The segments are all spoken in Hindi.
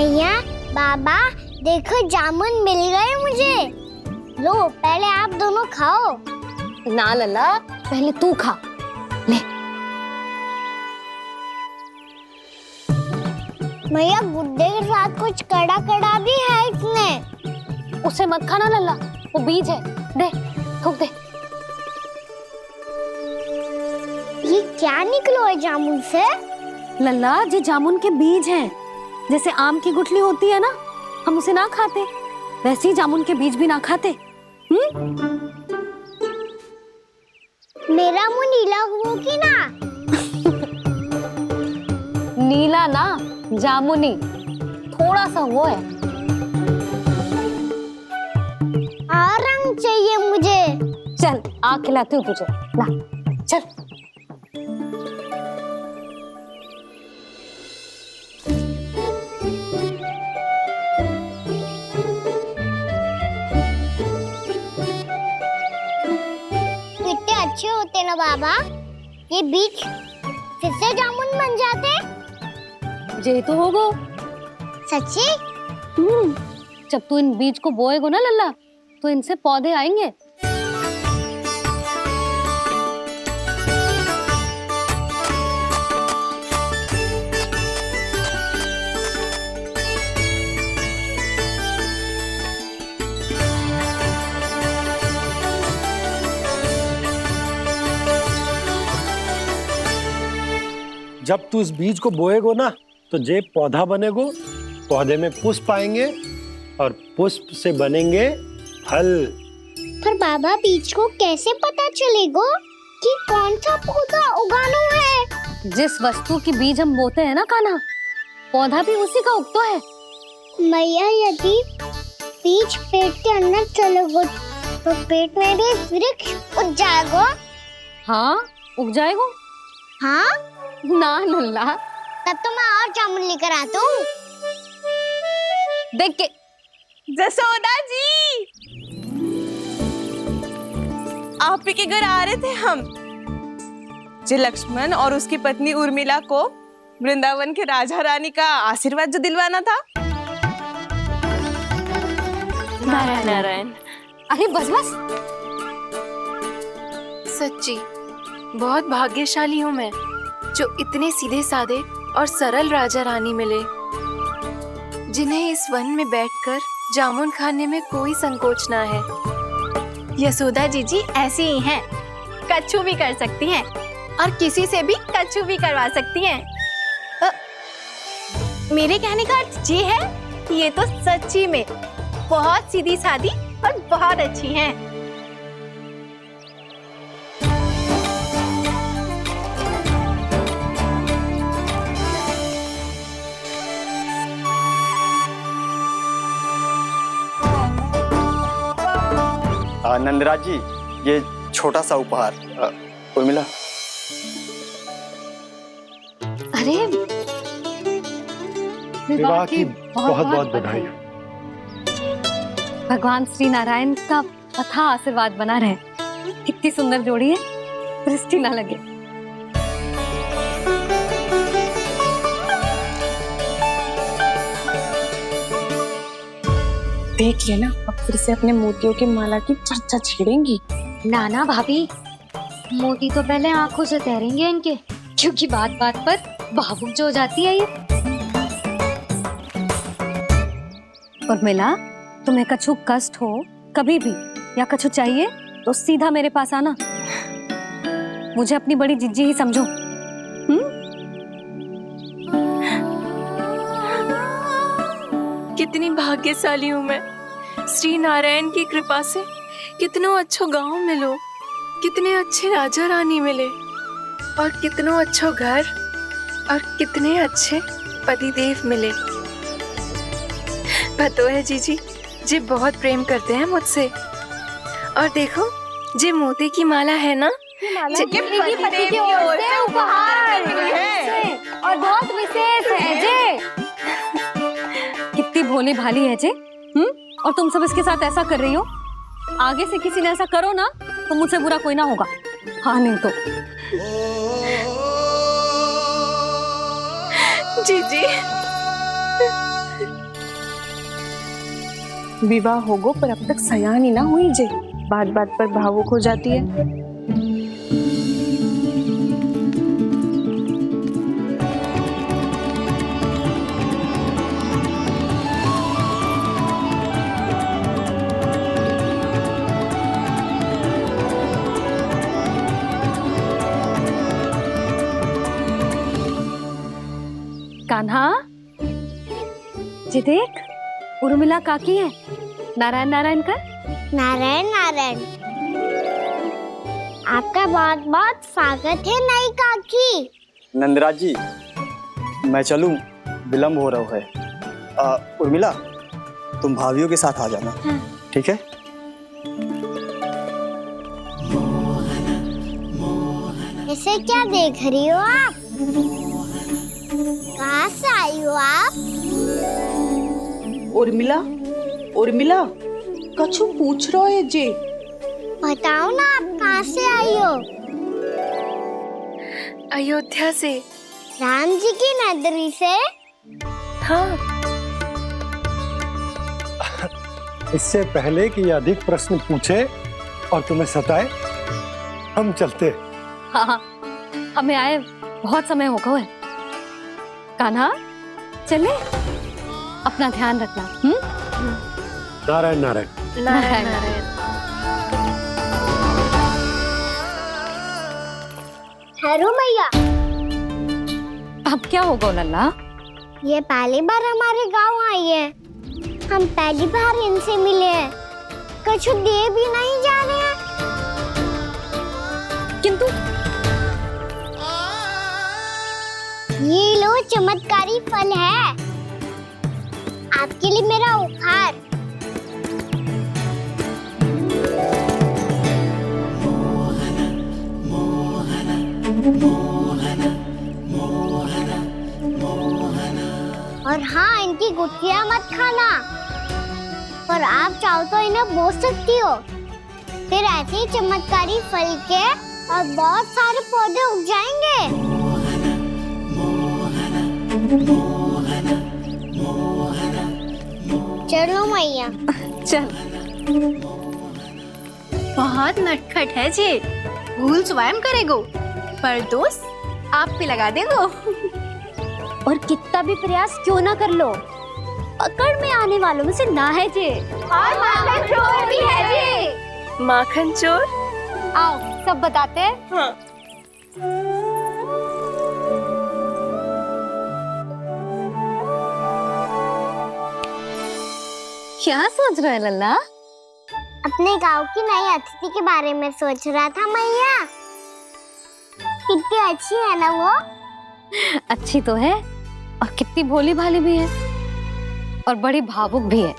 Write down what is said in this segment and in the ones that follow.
मैया, बाबा, देखो जामुन मिल गए मुझे। लो, पहले आप दोनों खाओ। ना लल्ला, पहले तू खा ले। मैया, गुड्डे के साथ कुछ कड़ा कड़ा भी है इसमें। उसे मत खाना लल्ला, वो बीज है। दे, थूक दे। ये क्या निकलो है जामुन से? लल्ला, ये जामुन के बीज हैं। जैसे आम की गुठली होती है ना, हम उसे ना खाते, वैसे ही जामुन के बीज भी ना खाते। मेरा मुंह नीला हुआ कि ना? नीला ना, जामुनी, थोड़ा सा वो है। रंग चाहिए मुझे। चल, आ खिलाती हूँ तुझे, ला चल। कितने अच्छे होते ना बाबा, ये बीज फिर से जामुन बन जाते। जे तो होगो। सच्ची? जब तू इन बीज को बोएगो ना लल्ला, तो इनसे पौधे आएंगे। जब तू इस बीज को बोएगो ना, तो जे पौधा बनेगो, पौधे में पुष्प आएंगे और पुष्प से बनेंगे फल। पर बाबा, बीज को कैसे पता चलेगा कि कौन सा पौधा उगाना है? जिस वस्तु की बीज हम बोते हैं ना कान्हा, पौधा भी उसी का उगता है। मैया, यदि बीज पेट के अंदर चलेगा तो पेट में भी वृक्ष उग जाएगा। हाँ, उग जाएगा। हाँ? ना लल्ला, तब तो मैं और जामुन लेकर आता हूँ। देख के। जसोदा जी, आप ही के घर आ रहे थे हम। जी, लक्ष्मण और उसकी पत्नी उर्मिला को वृंदावन के राजा रानी का आशीर्वाद जो दिलवाना था। नारायण नारायण। अरे बस बस। सच्ची बहुत भाग्यशाली हूँ मैं, जो इतने सीधे साधे और सरल राजा रानी मिले, जिन्हें इस वन में बैठकर जामुन खाने में कोई संकोच ना है। यशोदा जीजी ऐसी ही हैं, कच्छू भी कर सकती हैं और किसी से भी कच्छू भी करवा सकती हैं। मेरे कहने का अर्थ ये है कि ये तो सच्ची में बहुत सीधी सादी और बहुत अच्छी हैं। नंदराज जी, ये छोटा सा उपहार। उर्मिला। अरे, विवाह की बहुत बहुत बधाई। भगवान श्री नारायण का अथाह आशीर्वाद बना रहे। कितनी सुंदर जोड़ी है, दृष्टि ना लगे। देख लेना, अब फिर से अपने मोतियों की माला की चर्चा छेड़ेंगी। नाना भाभी, मोती तो पहले आंखों से तैरेंगे इनके, क्योंकि बात बात पर भावुक जो हो जाती है ये। उर्मिला, तुम्हें कछु कष्ट हो कभी भी या कछु चाहिए तो सीधा मेरे पास आना। मुझे अपनी बड़ी जिज्जी ही समझो। कितनी भाग्यशाली हूँ मैं, श्री नारायण की कृपा से कितनों अच्छो गांव मिलो, कितने अच्छे राजा रानी मिले, और कितनों अच्छो घर और कितने अच्छे पतिदेव मिले। पतो है जीजी, जी बहुत प्रेम करते हैं मुझसे। और देखो, जे मोती की माला है ना, पति की ओर से उपहार है और बहुत विशेष है जे। कितनी भोली भाली है जे। और तुम सब इसके साथ ऐसा कर रही हो। आगे से किसी ने ऐसा करो ना, तो मुझसे बुरा कोई ना होगा। हाँ, नहीं तो। जीजी विवाह होगो पर अब तक सयान ही ना हुई जे, बात बात पर भावुक हो जाती है। कान्हा, जी देख, उर्मिला काकी है। नारायण नारायण कर। नारायण नारायण। आपका बहुत बहुत स्वागत है नई काकी। नंदराज जी, मैं चलूं, विलम्ब हो रहा है। उर्मिला, तुम भाभियों के साथ आ जाना। ठीक है? इसे क्या देख रही हो आप? कहाँ से आई हो आप? उर्मिला, उर्मिला, कछु पूछ रहा है जे। बताओ ना आप कहाँ से आई हो? अयोध्या से। राम जी की नगरी से? हाँ। इससे पहले कि ये अधिक प्रश्न पूछे और तुम्हें सताए, हम चलते। हाँ हाँ, हमें आए बहुत समय हो गया है। कान्हा, चले, अपना ध्यान रखना। नारायण नारायण। नारायण नारायण। ठहरो मैया। अब क्या होगा लल्ला? ये पहली बार हमारे गांव आई है। हम पहली बार इनसे मिले हैं। कुछ दे भी नहीं जा रहे हैं। किंतु ये लो, चमत्कारी फल है आपके लिए मेरा उपहार। और हाँ, इनकी गुठलियां मत खाना। और आप चाहो तो इन्हें बो सकती हो। फिर ऐसे ही चमत्कारी फल के और बहुत सारे पौधे उग जाएंगे। चलो मैया। चल। बहुत नटखट है जी, भूल स्वयं करेगो पर दोष आप पे लगा देगो। और कितना भी प्रयास क्यों ना कर लो, पकड़ में आने वालों में से ना है जी। और माखन चोर भी है जी। माखन चोर? आओ सब बताते हैं। हाँ। क्या सोच रहा है लल्ला? अपने गांव की नई अतिथि के बारे में सोच रहा था मैया। कितनी अच्छी है ना वो? अच्छी तो है और कितनी भोली भाली भी है और बड़ी भावुक भी है।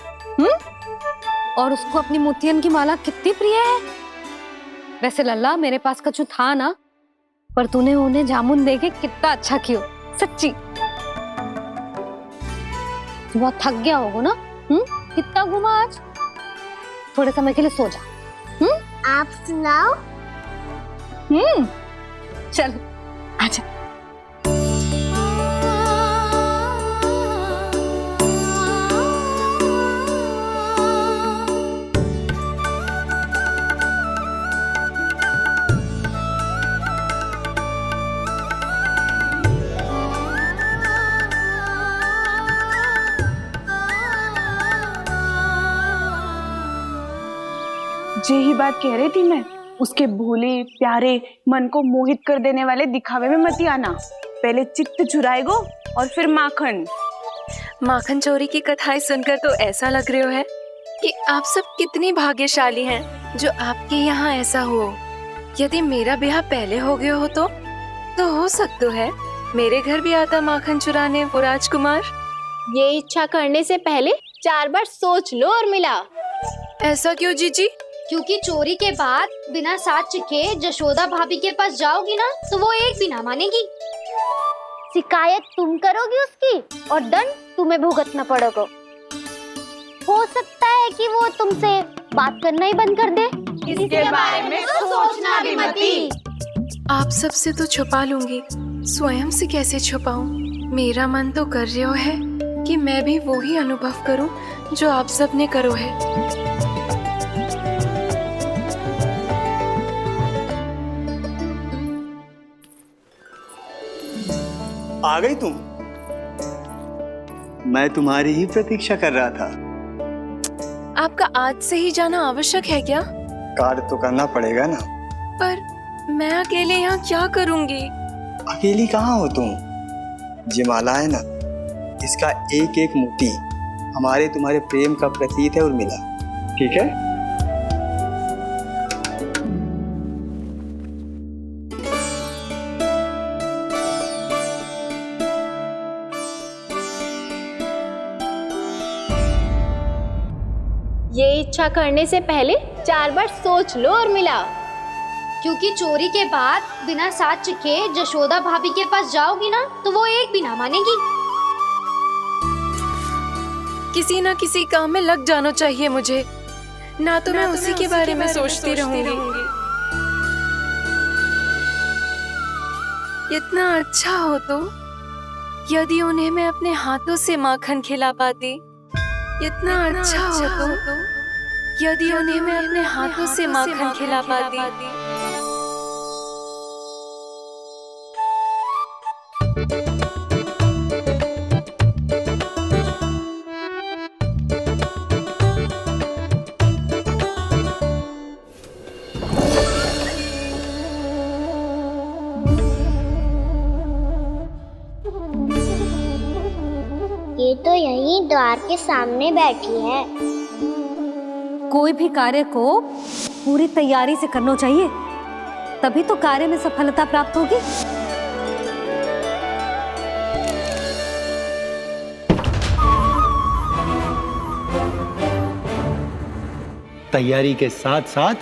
और उसको अपनी मोतियन की माला कितनी प्रिय है। वैसे लल्ला, मेरे पास कछु था ना, पर तूने उन्हें जामुन देके कितना अच्छा किया, सच्ची। बहुत थक गया होगा ना? कितना घुमा आज? थोड़े समय के लिए सो जा। आप सुनाओ। चल आजा। यही बात कह रही थी मैं, उसके भोले प्यारे मन को मोहित कर देने वाले दिखावे में मत आना। पहले चित्त चुराएगो और फिर माखन। माखन चोरी की कथाएं सुनकर तो ऐसा लग रहा है कि आप सब कितनी भाग्यशाली हैं जो आपके यहाँ ऐसा हो। यदि मेरा ब्याह पहले हो गया हो तो हो सकता है मेरे घर भी आता माखन चुराने वो राजकुमार। ये इच्छा करने से पहले 4 बार सोच लो उर्मिला। ऐसा क्यों जीजी? क्योंकि चोरी के बाद बिना साथ के जशोदा भाभी के पास जाओगी ना तो वो एक भी ना मानेगी। शिकायत तुम करोगी उसकी और दंड तुम्हें भुगतना पड़ेगा। हो सकता है कि वो तुमसे बात करना ही बंद कर दे। इसके बारे में तो सोचना भी मती। आप सबसे तो छुपा लूंगी, स्वयं से कैसे छुपाऊं? मेरा मन तो कर रहा है कि मैं भी वो ही अनुभव करूं जो आप सबने करो है। आ गई तुम? मैं तुम्हारी ही प्रतीक्षा कर रहा था। आपका आज से ही जाना आवश्यक है क्या? कार्य तो करना पड़ेगा ना। पर मैं अकेले यहाँ क्या करूँगी? अकेली कहाँ हो तुम? ये माला है ना, इसका एक एक मोती हमारे तुम्हारे प्रेम का प्रतीक है उर्मिला, ठीक है? ये इच्छा करने से पहले 4 बार सोच लो उर्मिला। क्योंकि चोरी के बाद बिना साथ चखे जशोदा भाभी के पास जाओगी ना तो वो एक भी ना मानेगी। किसी ना किसी काम में लग जाना चाहिए मुझे, ना तो मैं उसी के बारे में सोचती रहूंगी। इतना अच्छा हो तो यदि उन्हें मैं अपने हाथों से माखन खिला पाती। इतना अच्छा हो तो यदि उन्हें मैं अपने हाथों से माखन खिला पाती। ये तो यहीं द्वार के सामने बैठी है। कोई भी कार्य को पूरी तैयारी से करना चाहिए, तभी तो कार्य में सफलता प्राप्त होगी। तैयारी के साथ साथ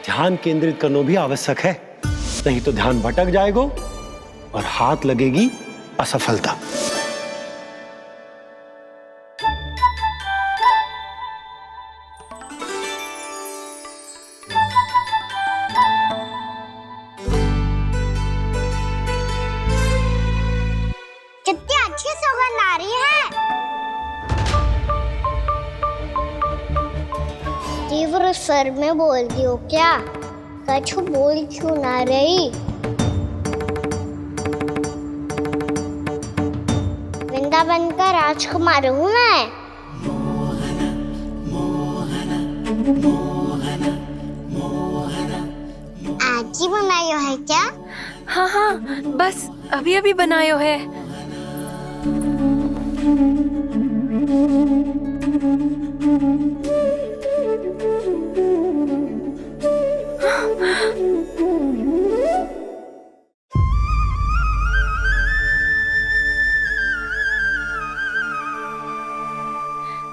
ध्यान केंद्रित करना भी आवश्यक है, नहीं तो ध्यान भटक जाएगा और हाथ लगेगी असफलता। कितनी अच्छी सुगंध आ रही है। तीव्र स्वर में बोलती हो क्या? कछु बोल क्यों ना रही? वृंदावन का राजकुमार हूँ मैं। आज ही बनायो है क्या? हाँ हाँ, बस अभी अभी बनायो है।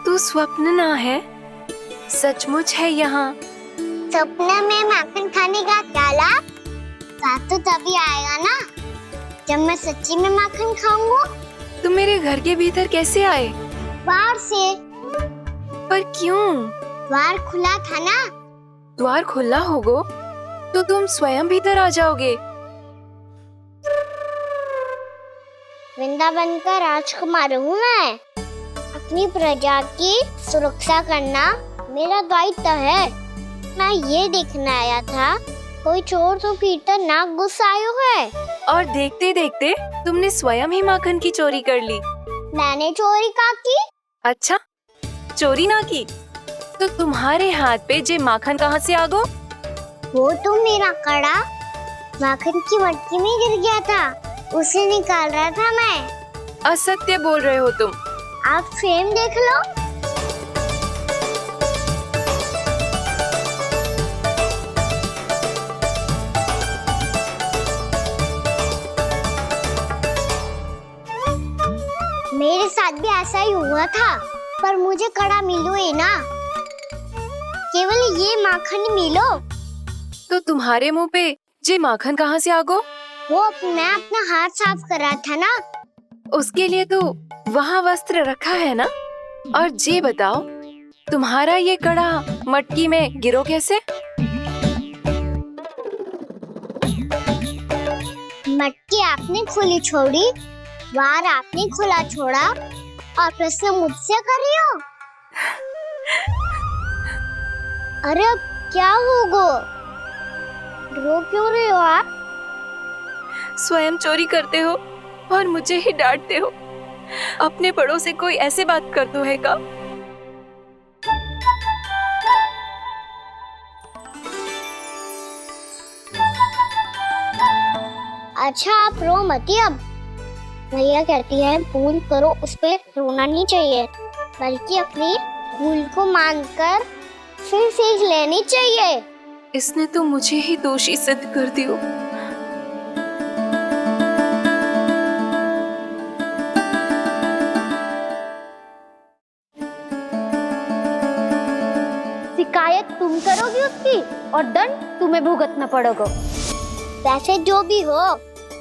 तू स्वप्न ना है, सचमुच है यहाँ। सपने में माखन खाने का क्या लाभ? स्वाद तो तभी आएगा ना जब मैं सच्ची में माखन खाऊंगा। तुम मेरे घर के भीतर कैसे आए? बाहर से। पर क्यों? द्वार खुला था ना। द्वार खुला होगा तो तुम स्वयं भीतर आ जाओगे। वृंदावन का राजकुमार हूँ मैं। अपनी प्रजा की सुरक्षा करना मेरा दायित्व है। मैं ये देखने आया था कोई चोर तो भीतर ना घुस आयो है। और देखते देखते तुमने स्वयं ही माखन की चोरी कर ली। मैंने चोरी का की? अच्छा, चोरी ना की तो तुम्हारे हाथ पे जे माखन कहाँ से आ गो? वो तो मेरा कड़ा माखन की मटकी में गिर गया था, उसे निकाल रहा था मैं। असत्य बोल रहे हो तुम। आप स्वयं देख लो। मेरे साथ भी ऐसा ही हुआ था, पर मुझे कड़ा मिलो है ना, केवल ये माखन मिलो। तो तुम्हारे मुंह पे जे माखन कहाँ से आ गो? वो मैं अपना हाथ साफ कर रहा था ना। उसके लिए तो वहाँ वस्त्र रखा है ना। और जे बताओ, तुम्हारा ये कड़ा मटकी में गिरो कैसे? मटकी आपने खुली छोड़ी, द्वार आपने खुला छोड़ा और प्रश्न मुझसे कर रही हो? अरे अब क्या होगा? रो क्यों रहे हो आप? स्वयं चोरी करते हो और मुझे ही डांटते हो। अपने बड़ों से कोई ऐसे बात कर दो है का? अच्छा आप रो मती अब। भैया कहती है भूल करो, उस पे रोना नहीं चाहिए, बल्कि अपनी भूल को मानकर फिर सीख लेनी चाहिए। इसने तो मुझे ही दोषी सिद्ध कर दियो। शिकायत तुम करोगी उसकी और दंड तुम्हें भुगतना पड़ेगा। वैसे जो भी हो,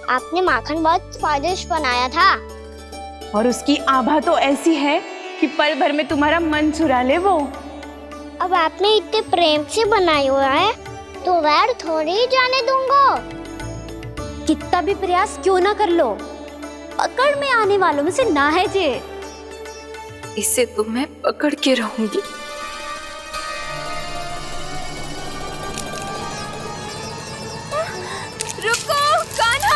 आपने माखन बहुत स्वादिष्ट बनाया था। और उसकी आभा तो ऐसी है कि पल भर में तुम्हारा मन चुरा ले वो। अब आपने इतने प्रेम से बनाया हुआ है तो वैर थोड़ी ही जाने दूंगा। कितना भी प्रयास क्यों ना कर लो, पकड़ में आने वालों में से ना है जे। इसे तो मैं पकड़ के रहूंगी। रुको कान्हा!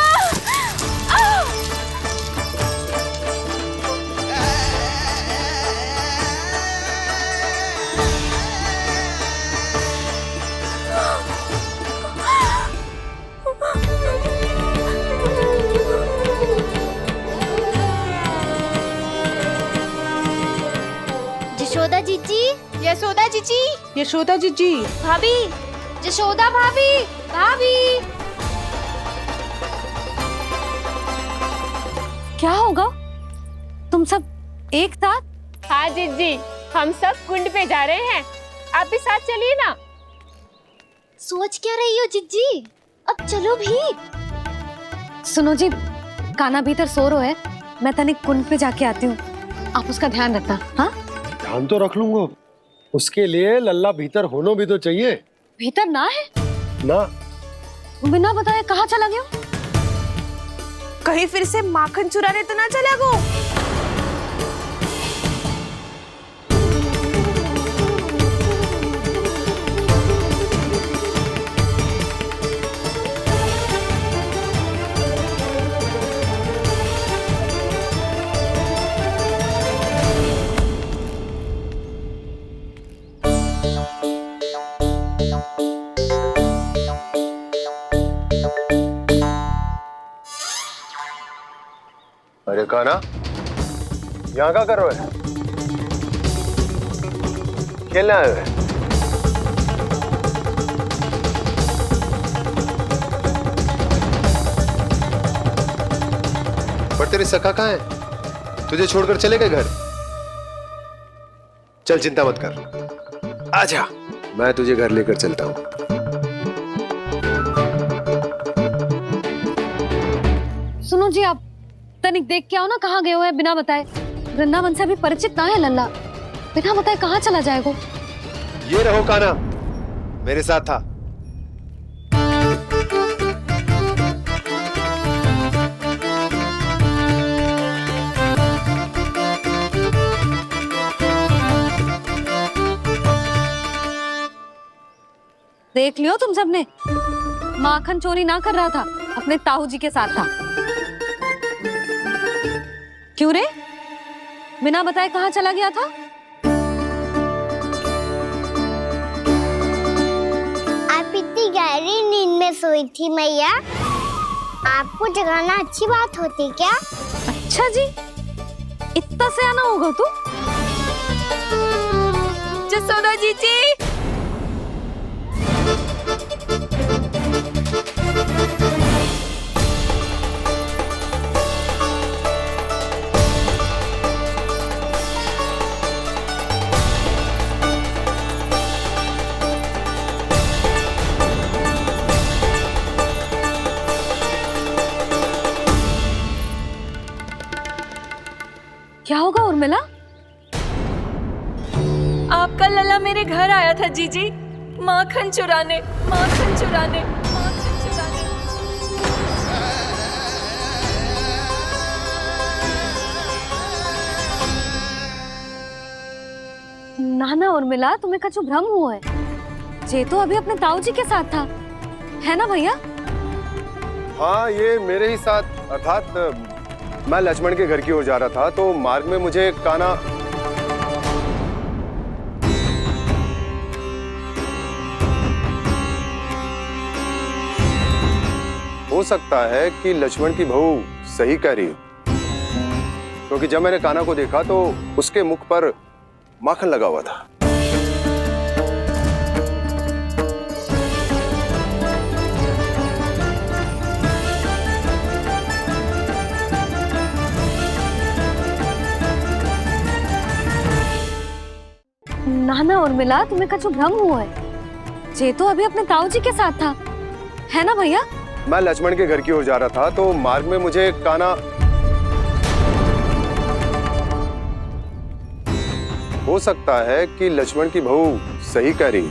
यशोदा जीजी, यशोदा जीजी, यशोदा जीजी, भाभी, यशोदा भाभी, भाभी। क्या होगा? तुम सब एक साथ? हाँ जीजी, हम सब कुंड पे जा रहे हैं, आप भी साथ चलिए ना। सोच क्या रही हो जीजी? अब चलो भी। सुनो जी, कान्हा भीतर सो रो है, मैं तनिक कुंड पे जाके आती हूँ, आप उसका ध्यान रखना। हाँ, ध्यान तो रख लूंगा, उसके लिए लल्ला भीतर होना भी तो चाहिए। भीतर ना है? ना, बिना बताए कहाँ चला गया? कहीं फिर से माखन चुराने तो ना चला गो। अरे कान्हा, यहाँ क्या कर रहे हो? खेलने आए हुए? पर तेरे सखा कहाँ है? तुझे छोड़कर चले गए घर? चल चिंता मत कर, आजा, मैं तुझे घर लेकर चलता हूँ। सुनो जी, आप तनिक देख के आओ ना कहाँ गए हुए हैं बिना बताए। वृंदावन से अभी परिचित ना है लल्ला, बिना बताए कहाँ चला जाएगा? ये रहो कान्हा, मेरे साथ था। देख लियो तुम सबने, माखन चोरी ना कर रहा था, अपने ताऊ जी के साथ था। क्यों रे, बिना बताए कहाँ चला गया था? आप इतनी गहरी नींद में सोई थी मैया, आपको जगाना अच्छी बात होती क्या? अच्छा जी, इतना सयाना होगा तू? जसोदा जीजी, क्या होगा उर्मिला? आपका लल्ला मेरे घर आया था जीजी, माखन चुराने, माखन चुराने, माखन चुराने। ना ना ना उर्मिला, तुम्हें कछु भ्रम हुआ है। ये तो अभी अपने ताऊ जी के साथ था, है ना भैया? हाँ, ये मेरे ही साथ, अर्थात मैं लक्ष्मण के घर की ओर जा रहा था तो मार्ग में मुझे कान्हा। हो सकता है कि लक्ष्मण की बहू सही कह रही हो, क्योंकि जब मैंने कान्हा को देखा तो उसके मुख पर माखन लगा हुआ था। ना ना उर्मिला, तुम्हें कछु भ्रम हुआ है। ये तो अभी अपने ताऊ जी के साथ था, है ना भैया? मैं लक्ष्मण के घर की ओर जा रहा था तो मार्ग में मुझे कान्हा। हो सकता है कि लक्ष्मण की बहू सही कह रही,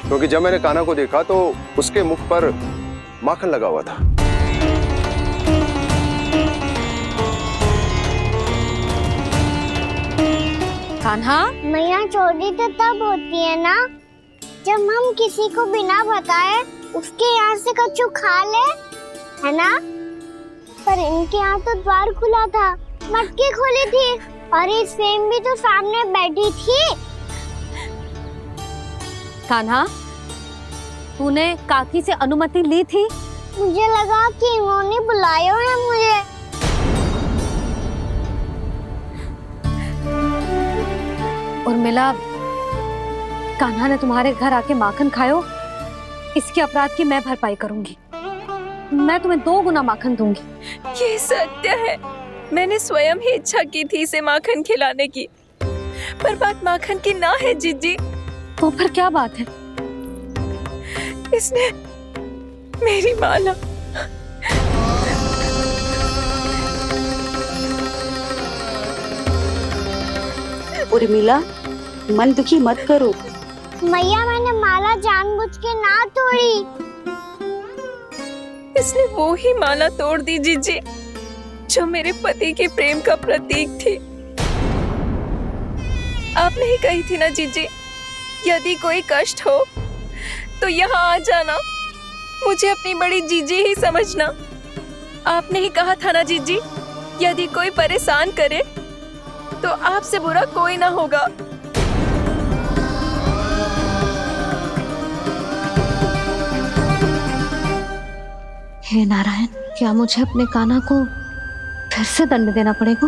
क्योंकि जब मैंने कान्हा को देखा तो उसके मुख पर माखन लगा हुआ था। कान्हा, मैया चोरी तो तब होती है ना जब हम किसी को बिना बताए उसके यहाँ से कच्चू खा ले, है ना? पर इनके यहाँ तो द्वार खुला था, मटकी खुली थी और इस फेम भी तो सामने बैठी थी। कान्हा, तूने काकी से अनुमति ली थी? मुझे लगा कि इन्होंने बुलाया है मुझे। उर्मिला, कान्हा ने तुम्हारे घर आके माखन खायो, इसके अपराध की मैं भरपाई करूंगी। मैं तुम्हें 2 गुना माखन दूंगी। ये सत्य है, मैंने स्वयं ही इच्छा की थी इसे माखन खिलाने की, पर बात माखन की ना है जीजी। तो फिर क्या बात है? इसने मेरी माला। उर्मिला, मन दुखी मत करो। मैया, मैंने माला जानबूझ के ना तोड़ी। इसने वो ही माला तोड़ दी जीजी जो मेरे पति के प्रेम का प्रतीक थी। आपने ही कही थी ना जीजी, यदि कोई कष्ट हो तो यहाँ आ जाना, मुझे अपनी बड़ी जीजी ही समझना। आपने ही कहा था ना जीजी, यदि कोई परेशान करे तो आपसे बुरा कोई ना होगा। हे नारायण, क्या मुझे अपने कान्हा को फिर से दंड देना पड़ेगा?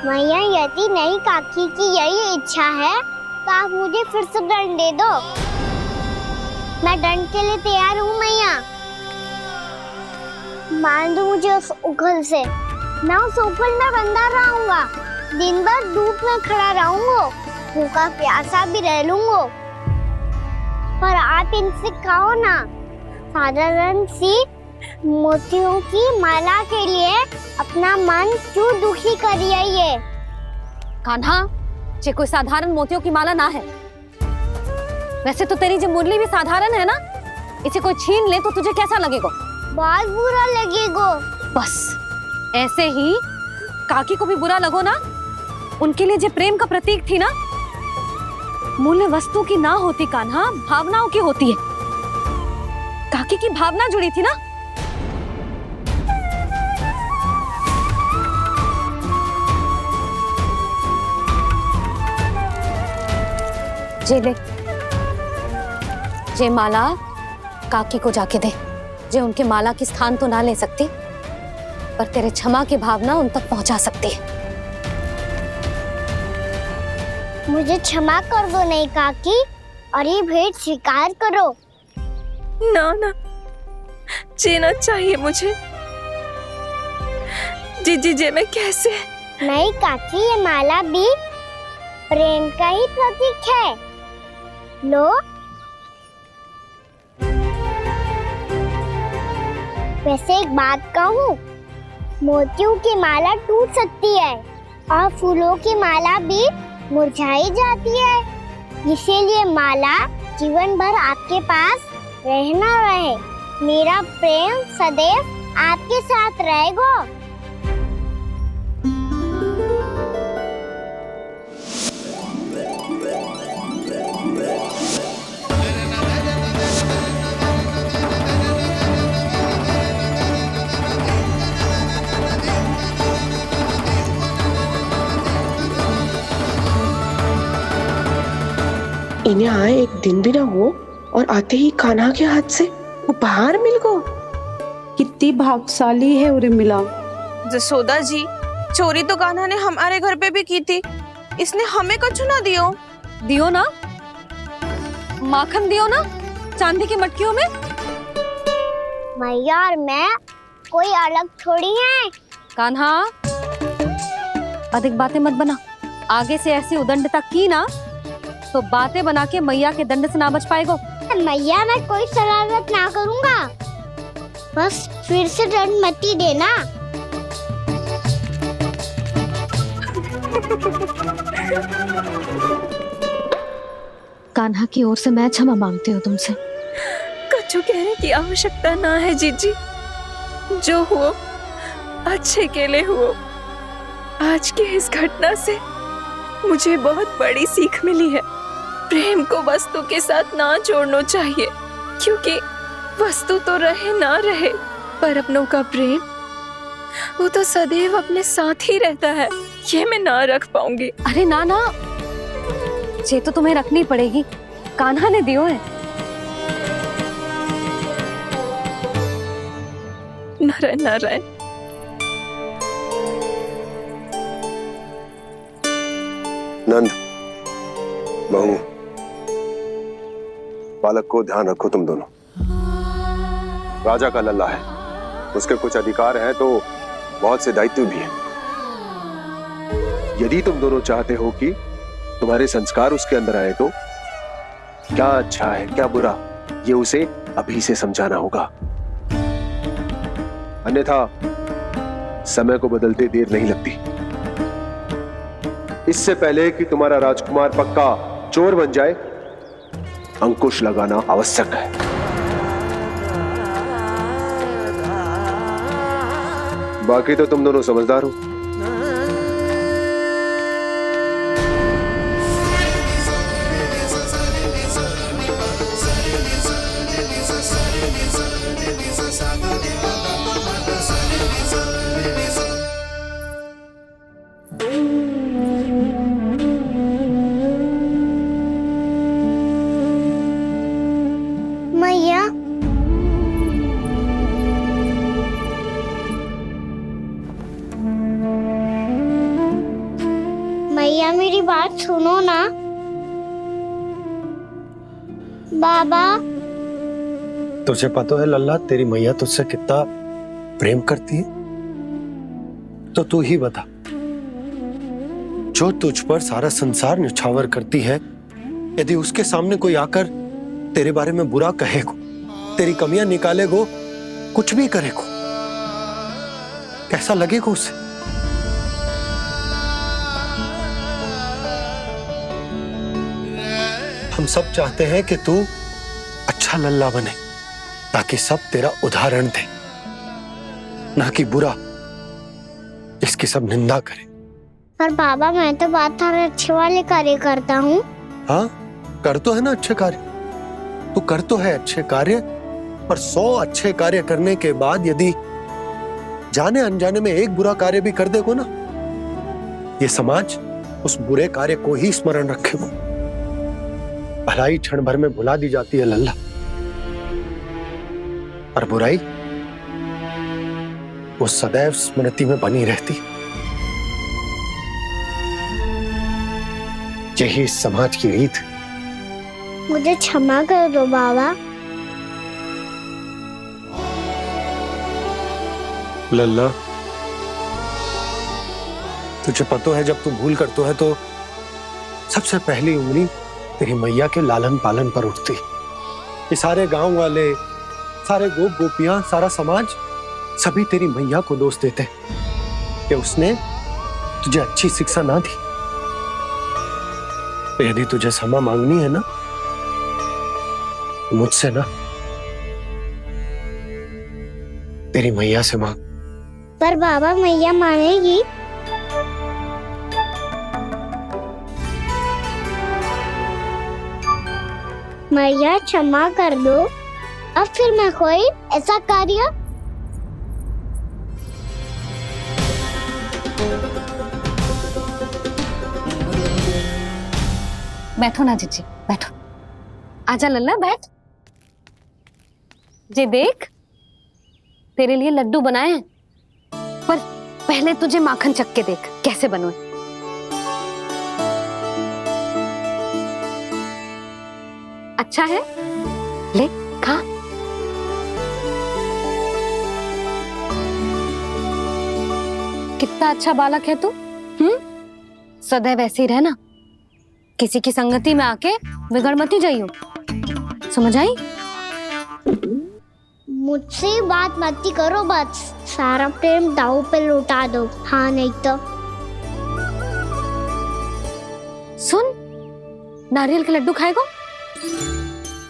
मैया, यदि नहीं काकी की यही इच्छा है तो आप मुझे फिर से दंड दे दो। मैं दंड के लिए तैयार हूँ मैया। मान दो मुझे उस उखल से, मैं उस उखल में बंधा रहूंगा, दिन भर धूप में खड़ा रहूंगा, भूखा प्यासा भी रह लूंगा। पर आप इनसे कहो ना, साधारण सी मोतियों की माला के लिए अपना मन क्यों दुखी करिए? ये कान्हा, ये कोई साधारण मोतियों की माला ना है। वैसे तो तेरी जो मुरली भी साधारण है ना, इसे कोई छीन ले तो तुझे कैसा लगेगा? बहुत बुरा लगेगा। बस ऐसे ही काकी को भी बुरा लगो ना। उनके लिए जो प्रेम का प्रतीक थी ना, मूल्य वस्तु की ना होती कान्हा, भावनाओं की होती है। काकी की भावना जुड़ी थी ना। जे ले, जे माला काकी को जाके दे। जे उनके माला की स्थान तो ना ले सकती, पर तेरे क्षमा की भावना उन तक पहुंचा सकती है। मुझे क्षमा कर दो नहीं काकी, और ये भेंट स्वीकार करो। ना ना, जीना चाहिए मुझे। जीजी जे मैं कैसे? नहीं काकी, ये माला भी प्रेम का ही प्रतीक है। लो, वैसे एक बात कहूँ, मोतियों की माला टूट सकती है और फूलों की माला भी मुरझाई जाती है। इसीलिए माला जीवन भर आपके पास रहना रहे। मेरा प्रेम सदैव आपके साथ रहेगा। इन्हें आए एक दिन भी ना हो और आते ही कान्हा के हाथ से वो बाहर मिल गो। कितनी भाग्यशाली है उर्मिला। जसोदा जी, चोरी तो कान्हा ने हमारे घर पे भी की थी, इसने हमें कछु ना दियो। दियो ना, माखन दियो ना चांदी की मटकियों में। मैया और मैं कोई अलग थोड़ी है। कान्हा, अधिक बातें मत बना। आगे से ऐसी उदंडता की ना तो बातें बना के मैया के दंड से ना बच पाएगो। मैया, मैं कोई शरारत ना करूंगा, बस फिर से दंड मत ही देना। कान्हा की ओर से मैं क्षमा मांगती हूँ तुमसे। कछु कहने की आवश्यकता ना है जीजी, जो हुआ अच्छे के लिए हुआ। आज की इस घटना से मुझे बहुत बड़ी सीख मिली है। प्रेम को वस्तु के साथ ना जोड़ना चाहिए, क्योंकि वस्तु तो रहे ना रहे, पर अपनों का प्रेम वो तो सदैव अपने साथ ही रहता है। ये मैं ना रख पाऊंगी। अरे ना ना, ये तो तुम्हें रखनी पड़ेगी, कान्हा ने दियो है। नारायण नारायण। नंद, बहू, बालक को ध्यान रखो तुम दोनों। राजा का लल्ला है, उसके कुछ अधिकार हैं तो बहुत से दायित्व भी हैं। यदि तुम दोनों चाहते हो कि तुम्हारे संस्कार उसके अंदर आए तो क्या अच्छा है क्या बुरा, ये उसे अभी से समझाना होगा। अन्यथा समय को बदलते देर नहीं लगती। इससे पहले कि तुम्हारा राजकुमार पक्का चोर बन जाए, अंकुश लगाना आवश्यक है। बाकी तो तुम दोनों समझदार हो। मैया, मैया मेरी बात सुनो ना। बाबा, तुझे पता है लल्ला, तेरी मैया तुझसे कितना प्रेम करती है? तो तू ही बता, जो तुझ पर सारा संसार निछावर करती है, यदि उसके सामने कोई आकर तेरे बारे में बुरा कहेगो, तेरी कमियां निकालेगो, कुछ भी करेगो, कैसा लगेगा उसे? हम सब चाहते हैं कि तू अच्छा लल्ला बने, ताकि सब तेरा उदाहरण दे, ना कि बुरा जिसकी सब निंदा करे। पर बाबा, मैं तो बात हर अच्छे वाले कार्य करता हूँ। हाँ, कर तो है ना अच्छे कार्य, तू कर तो है अच्छे कार्य, पर 100 अच्छे कार्य करने के बाद यदि जाने अनजाने में एक बुरा कार्य भी कर देगो ना, ये समाज उस बुरे कार्य को ही स्मरण रखेगो। भलाई क्षण भर में भुला दी जाती है लल्ला, और बुराई वो सदैव स्मृति में बनी रहती। यही इस समाज की रीत है। मुझे क्षमा कर दो बाबा। लल्ला, तुझे पता है जब तू भूल करतो है तो सबसे पहली उंगली तेरी मैया के लालन पालन पर उठती। ये सारे गांव वाले, सारे गोप गोपियां, सारा समाज, सभी तेरी मैया को दोष देते कि उसने तुझे अच्छी शिक्षा ना दी। तो यदि तुझे क्षमा मांगनी है ना, मुझसे ना, तेरी मैया से मांग। पर बाबा, मैया मानेगी? मैया क्षमा कर दो, अब फिर मैं कोई ऐसा कार्य। बैठो ना जीजी, बैठो। आजा लल्ला बैठ। जे देख तेरे लिए लड्डू बनाए हैं, पर पहले तुझे माखन चख के देख कैसे बने। अच्छा है, ले खा। कितना अच्छा बालक है तू। सदैव ऐसे ही रहना, किसी की संगति में आके बिगड़ मत ही जाइयो, समझ आई? मुझसे बात मत ही करो, बस सारा प्रेम दाव पे लौटा दो। हाँ नहीं तो सुन, नारियल के लड्डू खाएगा?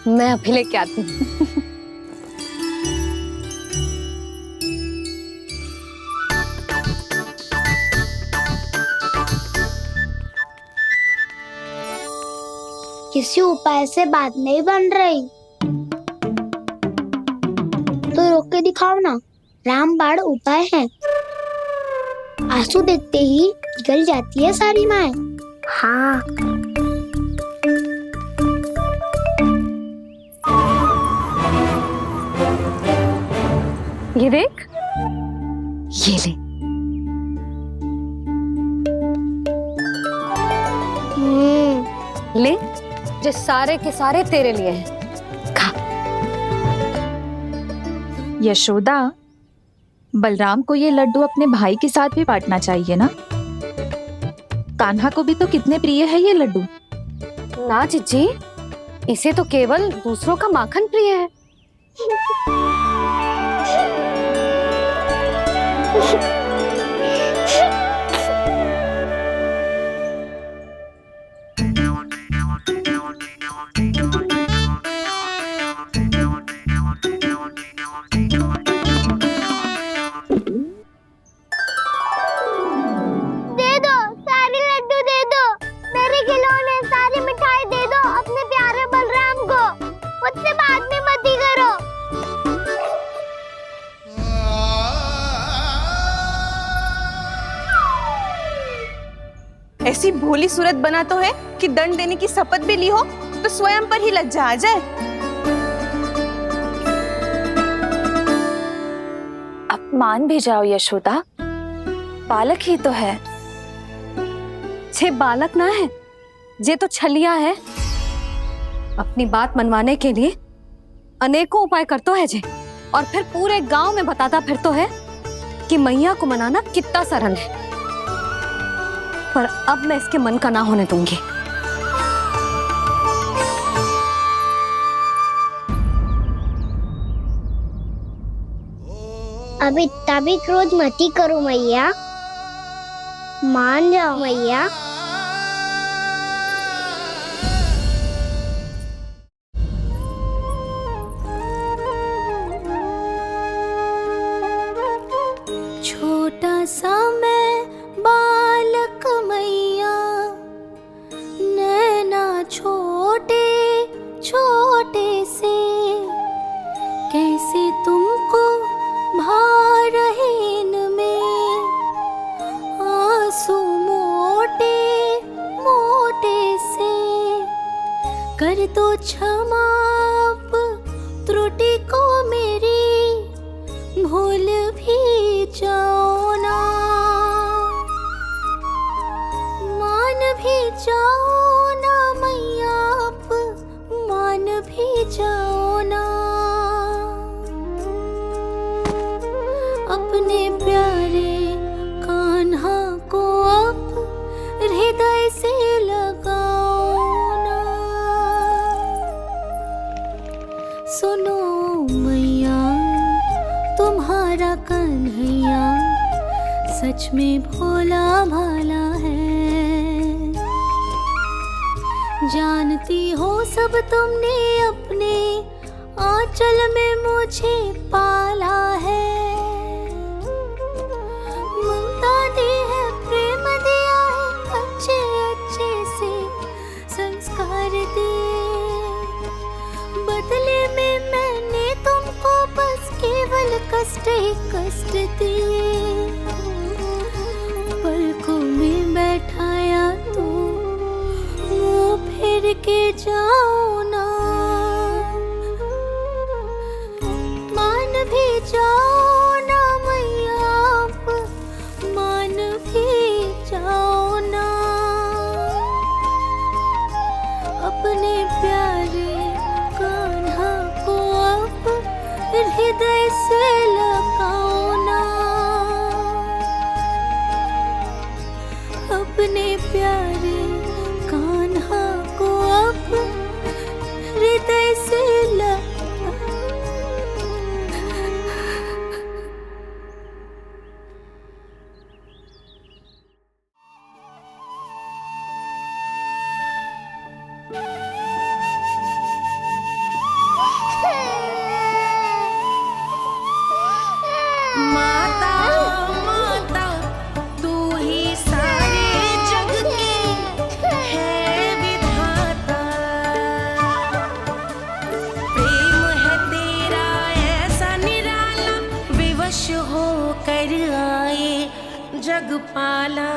मैं अभी लेके आती हूँ। किसी उपाय से बात नहीं बन रही तो रोक के दिखाओ ना। रामबाण उपाय है, आंसू देखते ही निकल जाती है सारी माए। हाँ ये देख, ये ले। ले, जो सारे के सारे तेरे लिए हैं, खा। यशोदा, बलराम को ये लड्डू अपने भाई के साथ भी बांटना चाहिए ना। कान्हा को भी तो कितने प्रिय है ये लड्डू। ना जीजी, इसे तो केवल दूसरों का माखन प्रिय है। दे दो, सारे लड्डू दे दो, मेरे खिलौने, सारी मिठाई दे दो अपने प्यारे बलराम को। मुझसे बात में मत ही करो। ऐसी भोली सूरत बना तो है कि दंड देने की शपथ भी ली हो तो स्वयं पर ही लज्जा आ जाए। अब मान भी जाओ यशोदा, बालक ही तो है। छे बालक ना है, जे तो छलिया है। अपनी बात मनवाने के लिए अनेकों उपाय करतो है जे, और फिर पूरे गांव में बताता फिरतो है कि मैया को मनाना कितना सरल है। पर अब मैं इसके मन का ना होने दूंगी। अब इतना भी क्रोध मत ही करो मैया, मान जाओ मैया। छोटा सा मैं बालक मैया, नैना छोटे छोटे से, कैसे तुमको भा रहे इनमें आंसू मोटे मोटे से। कर दो क्षमा त्रुटि को मेरी, भूल भी जाओ ना, मान भी जाओ ना मैया, आप मान भी जाओ ना। अपने प्यारे कान्हा को अब हृदय से लगाओ ना। सुनो मैया, तुम्हारा कन्हैया सच में भोला भाला है। जानती हो सब तुमने अपने आंचल में मुझे पाला है। ममता दी है, प्रेम दिया है, अच्छे अच्छे से संस्कार दिए। बदले में मैंने तुमको बस केवल कष्ट ही कष्ट दिए। पलकों में बैठाया तो मुंह फेर के जाओ ना। से लगाओ ना अपने प्यारे कान्हा को, अब हृदय से माता माता तू ही सारे जग की है विधाता, प्रेम है तेरा ऐसा निराला, विवश हो कर आए जग पाला।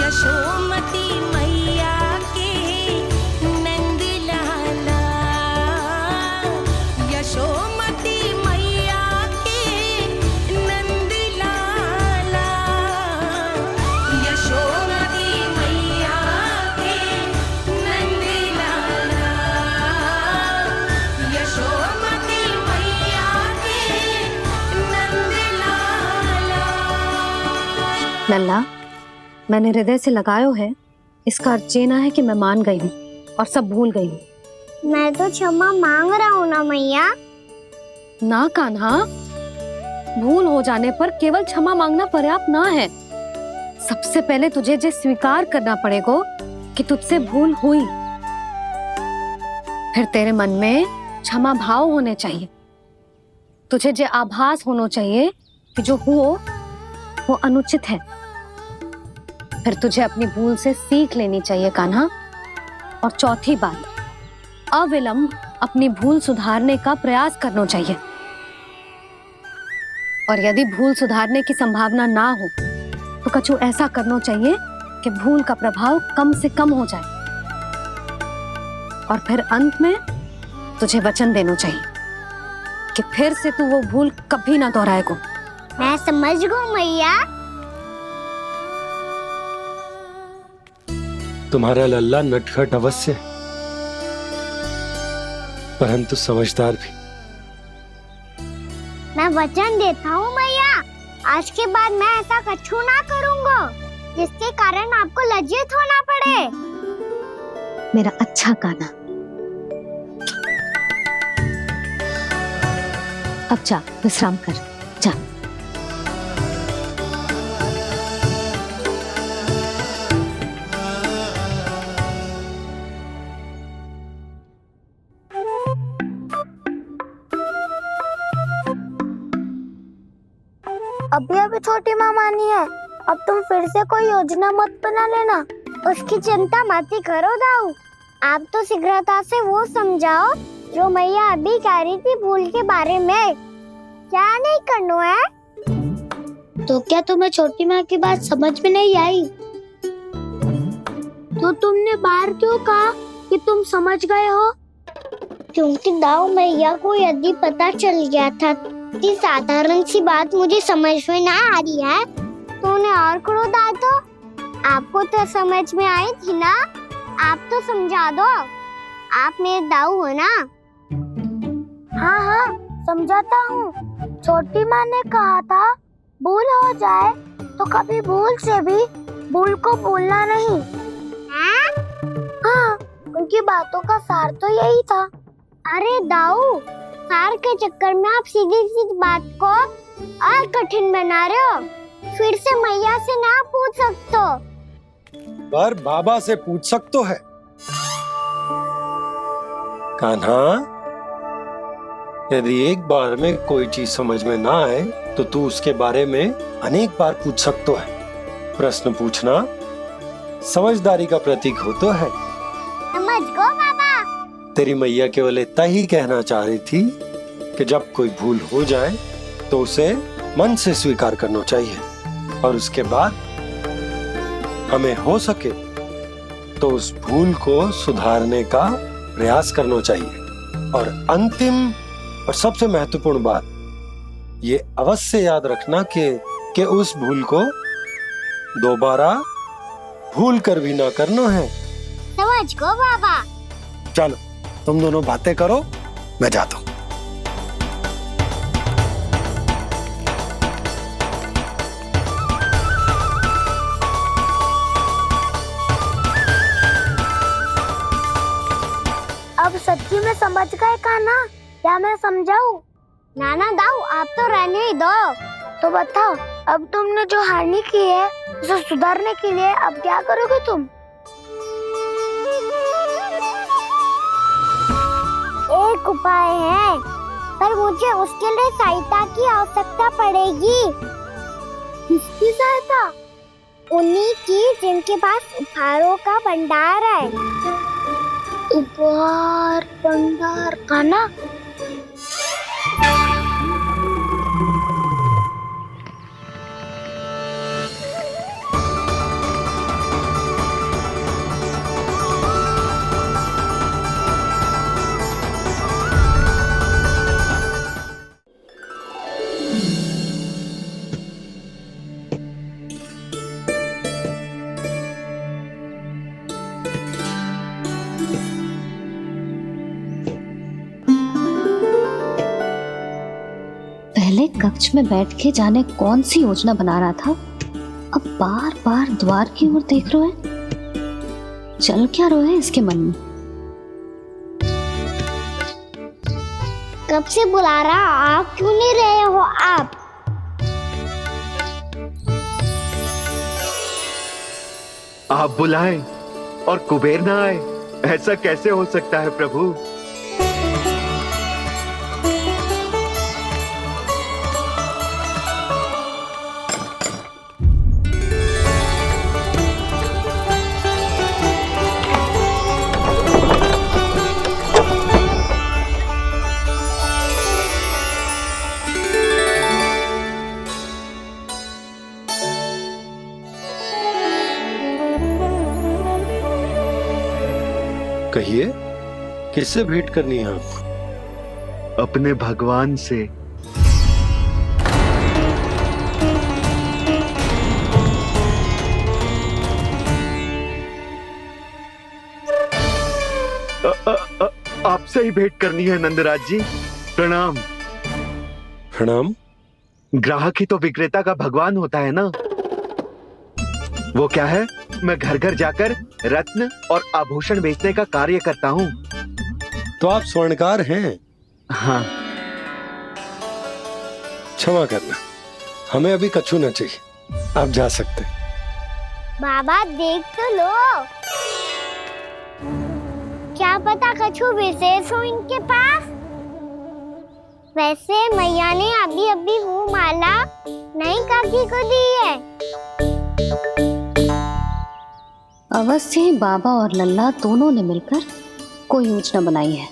यशोमती मैया के नंद लाला, यशोमती मैया के नंद लाला, यशोमती मैया के नंद लाला, यशोमती मैया के नंद लाला। लल्ला, मैंने हृदय से लगायो है, इसका अर्थ ये ना है कि मैं मान गई हूँ और सब भूल गई हूँ। मैं तो क्षमा मांग रहा हूँ ना मैया। ना कान्हा, भूल हो जाने पर केवल क्षमा मांगना पर्याप्त ना है। सबसे पहले तुझे ये स्वीकार करना पड़ेगा कि तुझसे भूल हुई, फिर तेरे मन में क्षमा भाव होने चाहिए। तुझे ये आभास होना चाहिए कि जो हुआ वो अनुचित है। फिर तुझे अपनी भूल से सीख लेनी चाहिए कान्हा। और चौथी बात, अविलंब अपनी भूल सुधारने का प्रयास करना चाहिए। और यदि भूल सुधारने की संभावना ना हो तो कछु ऐसा करना चाहिए कि भूल का प्रभाव कम से कम हो जाए। और फिर अंत में तुझे वचन देना चाहिए कि फिर से तू वो भूल कभी ना दोहराएगा। मैं समझ गई मैया। तुम्हारा लल्ला नटखट अवश्य, परंतु समझदार भी। मैं वचन देता हूँ मैया, आज के बाद मैं ऐसा कछु ना करूँगा जिसके कारण आपको लज्जित होना पड़े। मेरा अच्छा कान्हा, अब जा विश्राम कर, जा। अभी अभी छोटी माँ मानी है, अब तुम फिर से कोई योजना मत बना लेना। उसकी चिंता मत ही करो दाऊ, आप तो शीघ्रता से वो समझाओ जो मैया अभी कह रही थी भूल के बारे में। क्या नहीं करना है? तो क्या तुम्हें छोटी माँ की बात समझ में नहीं आई? तो तुमने बाहर क्यों कहा कि तुम समझ गए हो? क्योंकि दाऊ मैया को यदि पता चल गया था कि साधारण सी बात मुझे समझ में ना आ रही है तो उन्हें और क्रोध आया। तो आपको तो समझ में आई थी ना, आप तो समझा दो। आप मेरे दाऊ हो ना। हाँ हाँ समझाता हूँ। छोटी माँ ने कहा था भूल हो जाए तो कभी भूल से भी भूल को भूलना नहीं। हाँ, उनकी बातों का सार तो यही था। अरे दाऊ, सार के चक्कर में आप सीधी सीधी बात को और कठिन बना रहे हो। फिर से मैया से ना पूछ सकते हो, पर बाबा से पूछ सकते है। कान्हा, यदि एक बार में कोई चीज समझ में ना आए तो तू उसके बारे में अनेक बार पूछ सकते है। प्रश्न पूछना समझदारी का प्रतीक होता है। समझ गो बाबा। तेरी मैया केवल इतना ही कहना चाह रही थी कि जब कोई भूल हो जाए तो उसे मन से स्वीकार करना चाहिए और उसके बाद हमें हो सके तो उस भूल को सुधारने का प्रयास करना चाहिए। और अंतिम और सबसे महत्वपूर्ण बात ये अवश्य याद रखना कि उस भूल को दोबारा भूल कर भी ना करना है। समझ गो बाबा। चलो तुम दोनों बातें करो, मैं जाता हूं। अब सच्ची में समझ गए कान्हा, क्या मैं समझाऊं? नाना दाऊ, आप तो रहने ही दो। तो बताओ, अब तुमने जो हानि की है उसे सुधारने के लिए अब क्या करोगे तुम? एक उपाय है, पर मुझे उसके लिए सहायता की आवश्यकता पड़ेगी। किसकी सहायता? उन्हीं की जिनके पास उपहारों का भंडार है। उपहार भंडार का ना? पहले कक्ष में बैठ के जाने कौन सी योजना बना रहा था, अब बार बार द्वार की ओर देख रहे हैं। चल क्या रहे हैं इसके मन में? कब से बुला रहा, आप क्यों नहीं रहे हो? आप बुलाएं और कुबेर ना आए, ऐसा कैसे हो सकता है प्रभु? कहिए, किससे भेंट करनी है आपको? अपने भगवान से। आपसे ही भेंट करनी है नंदराज जी। प्रणाम। प्रणाम। ग्राहक ही तो विक्रेता का भगवान होता है ना। वो क्या है, मैं घर घर जाकर रत्न और आभूषण बेचने का कार्य करता हूँ। तो आप स्वर्णकार हैं? हाँ। क्षमा करना, हमें अभी कछु न चाहिए, आप जा सकते। बाबा देख तो लो, क्या पता कछु विशेष हो इनके पास। वैसे मैया ने अभी अभी वो माला नई काकी को दी है। अवश्य ही बाबा और लल्ला दोनों ने मिलकर कोई योजना बनाई है।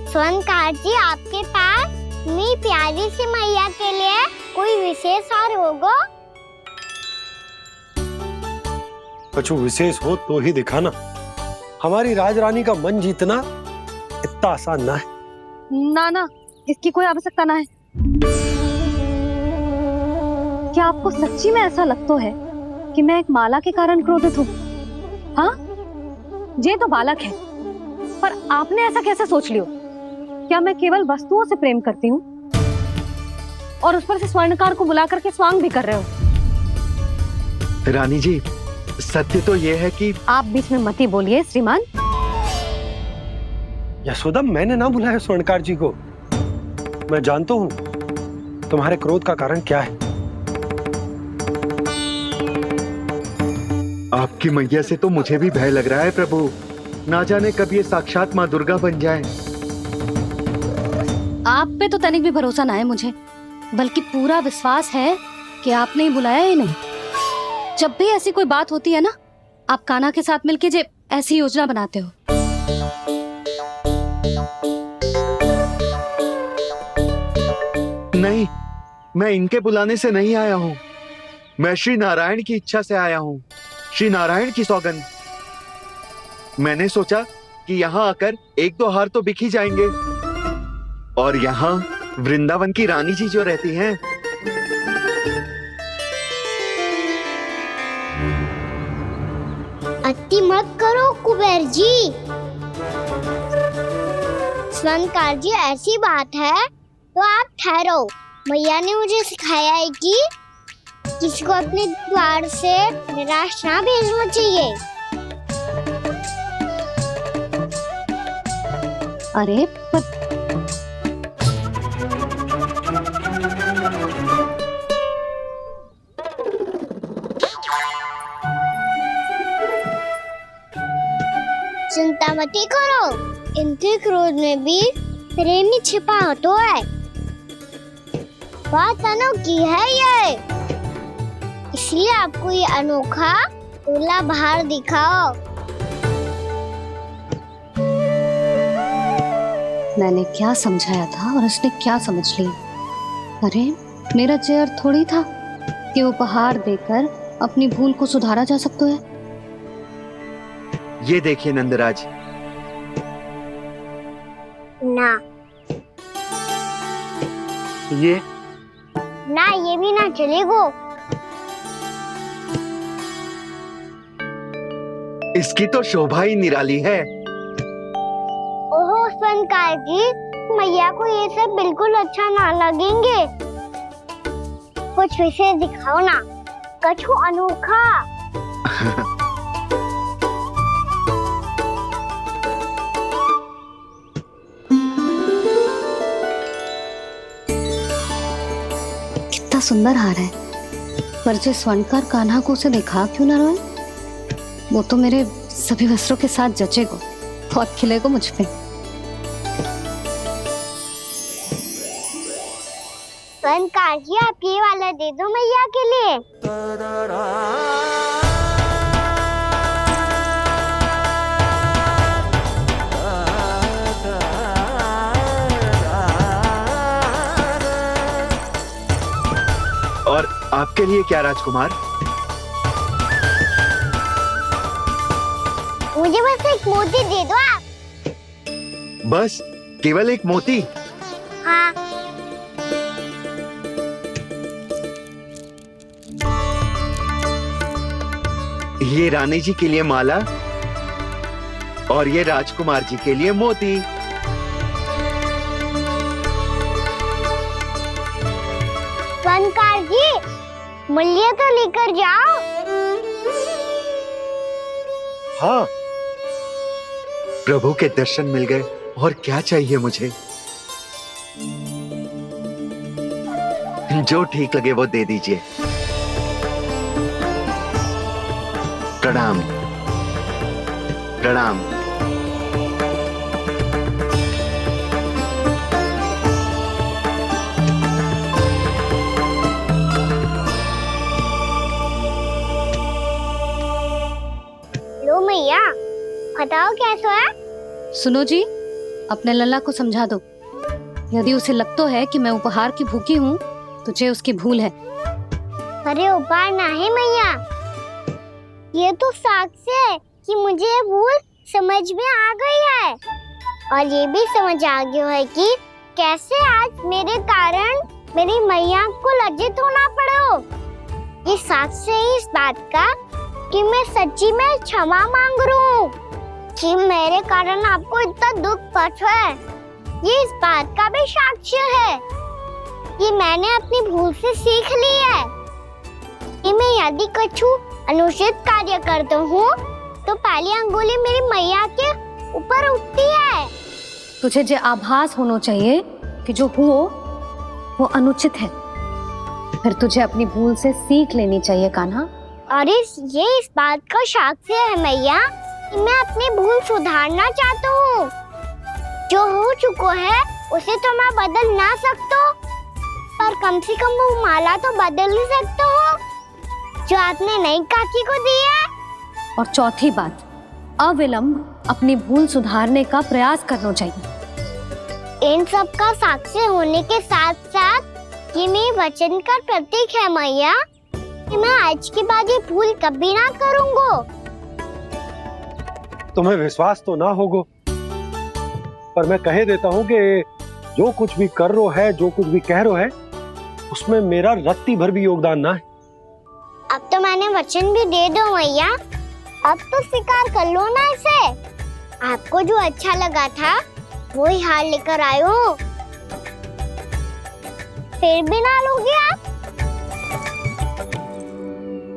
स्वर्णकार जी, आपके पास मेरी प्यारी सी मैया के लिए कोई विशेष हार होगा? कछु विशेष हो तो ही दिखाना। हमारी राजरानी का मन जीतना इतना आसान ना है। ना, इसकी कोई आवश्यकता ना है। क्या आपको सच्ची में ऐसा लगता है कि मैं एक माला के कारण क्रोधित हूँ? हाँ, ये तो बालक है, पर आपने ऐसा कैसे सोच लियो? क्या मैं केवल वस्तुओं से प्रेम करती हूँ और उस पर से स्वर्णकार को बुला करके स्वांग भी कर रहे हो? रानी जी, सत्य तो यह है कि आप बीच में मत ही बोलिए श्रीमान। यशोदा, मैंने ना बुलाया स्वर्णकार जी को। मैं जानता हूँ तुम्हारे क्रोध का कारण क्या है। आपकी मैया से तो मुझे भी भय लग रहा है प्रभु। ना जाने कब ये साक्षात माँ दुर्गा बन जाए। आप पे तो तनिक भी भरोसा ना है मुझे, बल्कि पूरा विश्वास है कि आपने ही बुलाया ही नहीं। जब भी ऐसी कोई बात होती है ना, आप कान्हा के साथ मिलके जे ऐसी योजना बनाते हो। नहीं, मैं इनके बुलाने से नहीं आया हूँ। मैं श्री नारायण की इच्छा से आया हूँ। श्री नारायण की सौगंध। मैंने सोचा कि यहाँ आकर एक दो हार तो बिक ही जाएंगे। और यहाँ वृंदावन की रानी जी जो रहती हैं, अति मत करो कुबेर जी। स्वर्णकार जी ऐसी बात है तो आप ठहरो। मैया ने मुझे सिखाया है कि किसी को अपने द्वार से निराश ना भेजना चाहिए। अरे पर चिंता मत करो, इनके क्रोध में भी प्रेम ही छिपा होता है। बात अनोखी है ये, इसलिए आपको ये अनोखा दूल्हा बाहर दिखाओ। मैंने क्या समझाया था और उसने क्या समझ लिया? अरे मेरा चेयर थोड़ी था कि उपहार देकर अपनी भूल को सुधारा जा सकता है। ये देखिए नंदराज, ना ये ये भी ना चलेगो। इसकी तो शोभा ही निराली है। ओहो स्वर्णकार जी, मैया को ये सब बिल्कुल अच्छा ना लगेंगे। कुछ विशेष दिखाओ ना, कछु अनोखा। कितना सुंदर हार है, पर जो स्वर्णकार कान्हा को उसे देखा क्यों ना रोए? वो तो मेरे सभी वस्त्रों के साथ जचेगा, बहुत खिलेगा मुझ पे। स्वर्णकार जी आप ये वाला दे दो मैया के लिए। और आपके लिए क्या राजकुमार? मुझे बस एक मोती दे दो आप। बस केवल एक मोती? हाँ। ये रानी जी के लिए माला और ये राजकुमार जी के लिए मोती। स्वर्णकार जी मूल्य तो लेकर जाओ। हाँ, प्रभु के दर्शन मिल गए, और क्या चाहिए मुझे? जो ठीक लगे वो दे दीजिए। प्रणाम प्रणाम। लो मैया, बताओ कैसा है? सुनो जी, अपने लल्ला को समझा दो। यदि उसे लगता है कि मैं उपहार की भूखी हूँ, तुझे उसकी भूल है। अरे उपहार ना है मैया, ये तो साक्ष्य है कि मुझे ये भूल समझ में आ गई है, और ये भी समझ आ गया है कि कैसे आज मेरे कारण मेरी मैया को लज्जित होना पड़ो। ये साक्ष्य है इस बात का कि मैं सच्ची में क्षमा मांग रहा हूँ कि मेरे कारण आपको इतना दुख पहुंचा है। ये इस बात का भी साक्ष्य है कि मैंने अपनी भूल से सीख ली है कि मैं यदि कछु अनुचित कार्य करता हूँ तो पहली अंगुली मेरी मैया के ऊपर उठती है। तुझे जो आभास होना चाहिए कि जो हुआ वो अनुचित है, फिर तुझे अपनी भूल से सीख लेनी चाहिए कान्हा। और ये इस बात का साक्ष्य है मैया कि मैं अपनी भूल सुधारना चाहता हूँ। जो हो चुका है उसे तो मैं बदल ना सकता, पर कम से कम वो माला तो बदल ही सकता हूँ जो आपने नई काकी को दी है। और चौथी बात, अविलंब अपनी भूल सुधारने का प्रयास करना चाहिए। इन सब का साक्षी होने के साथ साथ ये मेरे वचन का प्रतीक है मैया कि मैं आज के बाद ये भूल कभी ना करूँगा। तुम्हें विश्वास तो ना होगो, पर मैं कह देता हूँ कि जो कुछ भी कर रो है, जो कुछ भी कह रो है, उसमें मेरा रत्ती भर भी योगदान ना है। अब तो मैंने वचन भी दे दो मैया, अब तो स्वीकार कर लो ना इसे। आपको जो अच्छा लगा था वही हार लेकर आयो हूँ। फिर भी ना लोगे आप?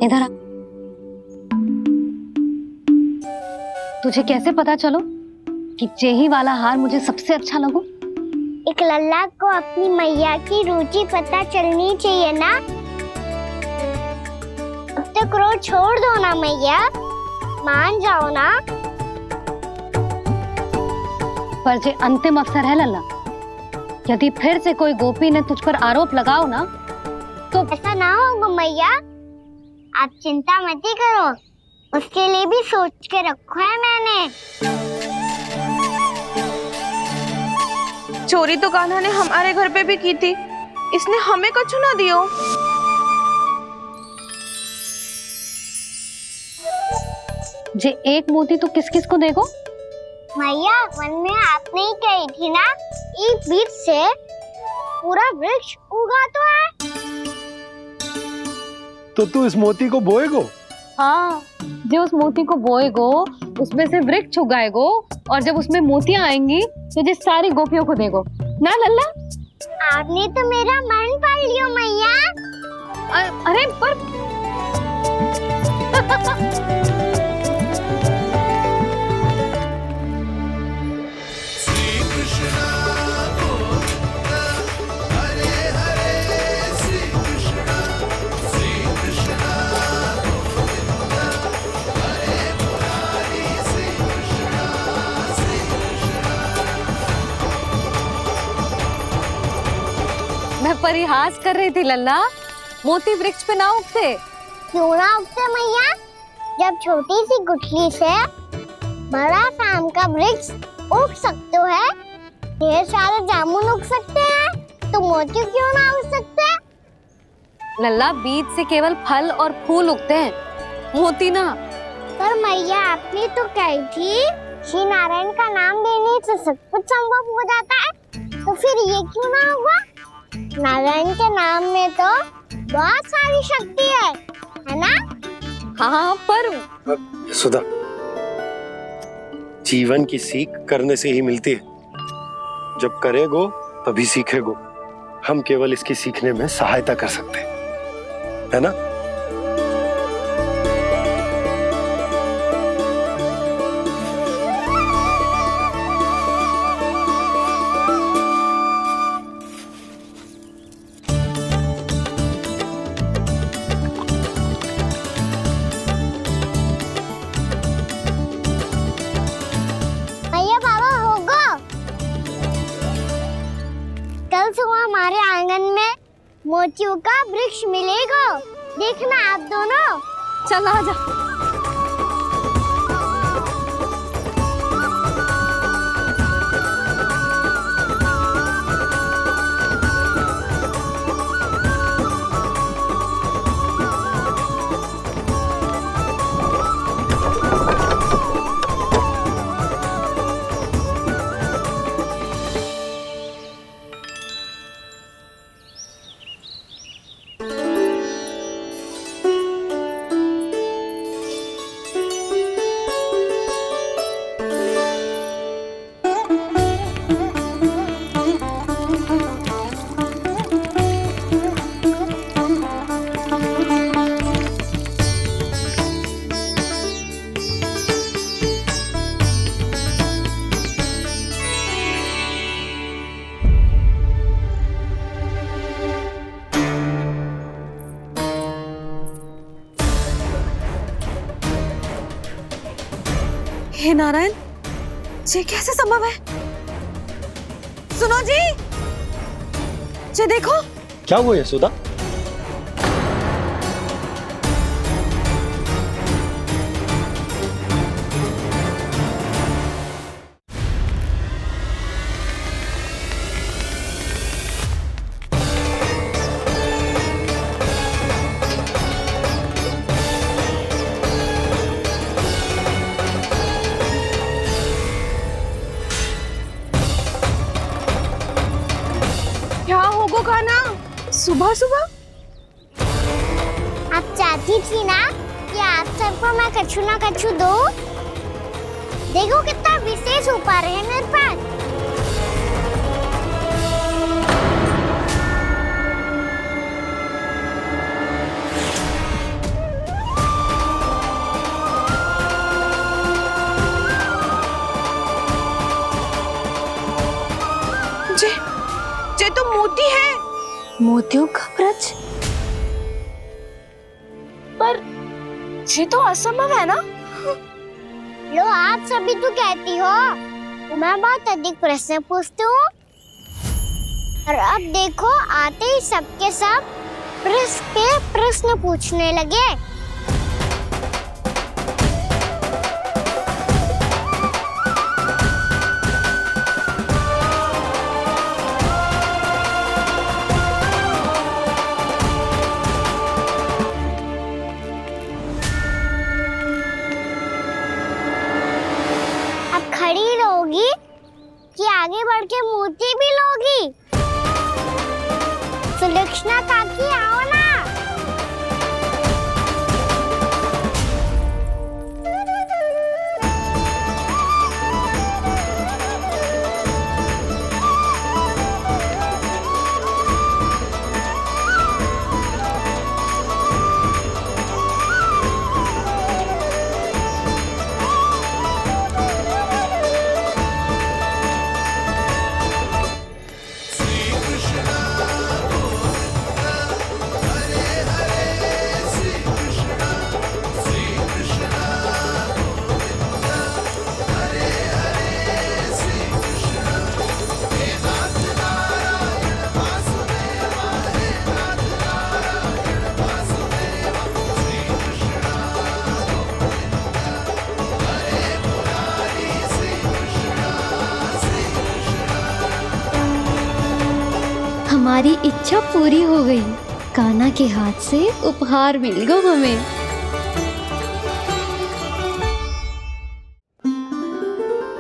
इधर आ। तुझे कैसे पता चलो कि जेही वाला हार मुझे सबसे अच्छा लगो? एक लल्ला को अपनी मैया की रुचि पता चलनी चाहिए ना। अब तक रोज छोड़ दो ना मैया, मान जाओ ना। पर जे अंतिम अवसर है लल्ला, यदि फिर से कोई गोपी ने तुझ पर आरोप लगाओ ना तो ऐसा ना होगा मैया, आप चिंता मत ही करो, उसके लिए भी सोच के रखा है मैंने। चोरी तो कान्हा ने हमारे घर पे भी की थी, इसने हमें कुछ ना दियो। जे एक मोती तो किस किस को देगो? मैया मन में आपने ही कही थी ना, एक बीज से पूरा वृक्ष उगा तो है। तो तू इस मोती को बोएगो? हाँ, जो उस मोती को बोएगो उसमें से वृक्ष उगाएगो, और जब उसमें मोतियां आएंगी तो जिस सारी गोपियों को देगो ना लल्ला। आपने तो मेरा मन पढ़ लियो मैया। अरे पर मैं परिहास कर रही थी लल्ला, मोती वृक्ष पे ना उगते। क्यों ना उगते मैया? जब छोटी सी गुठली से बड़ा आम का वृक्ष उग सकते है, ढेर सारे जामुन उग सकते हैं, तो मोती क्यों ना उग सकते? लल्ला, बीज से केवल फल और फूल उगते हैं, मोती ना। पर मैया आपने तो कही थी श्री नारायण का नाम लेने से सब कुछ संभव हो जाता है, तो फिर ये क्यों ना होगा? नारायण के नाम में तो बहुत सारी शक्ति है ना? हाँ, पर सुधा, जीवन की सीख करने से ही मिलती है। जब करेगो तभी सीखेगो। हम केवल इसकी सीखने में सहायता कर सकते हैं, है ना? कल सुबह हमारे आंगन में मोतियों का वृक्ष मिलेगा, देखना आप दोनों। चल आ जा। हे नारायण, ये कैसे संभव है? सुनो जी, ये देखो। क्या हुआ यशोदा? क्या होगो कान्हा सुबह सुबह? आप चाहती थी ना कि आप सबको को मैं कछु ना कछु दो। देखो कितना विशेष उपहार है मेरे पास। जे तो मोती है। मोतियों का ब्रज? पर ये तो असंभव है ना। लो आप सभी तो कहती हो मैं बहुत अधिक प्रश्न पूछती हूँ, और अब देखो आते ही सबके सब प्रश्न पूछने लगे। खड़ी रहोगी कि आगे बढ़ के मोती भी लोगी? सुलक्षणा काकी आओ ना। हमारी इच्छा पूरी हो गई। कान्हा के हाथ से उपहार मिल गया हमें।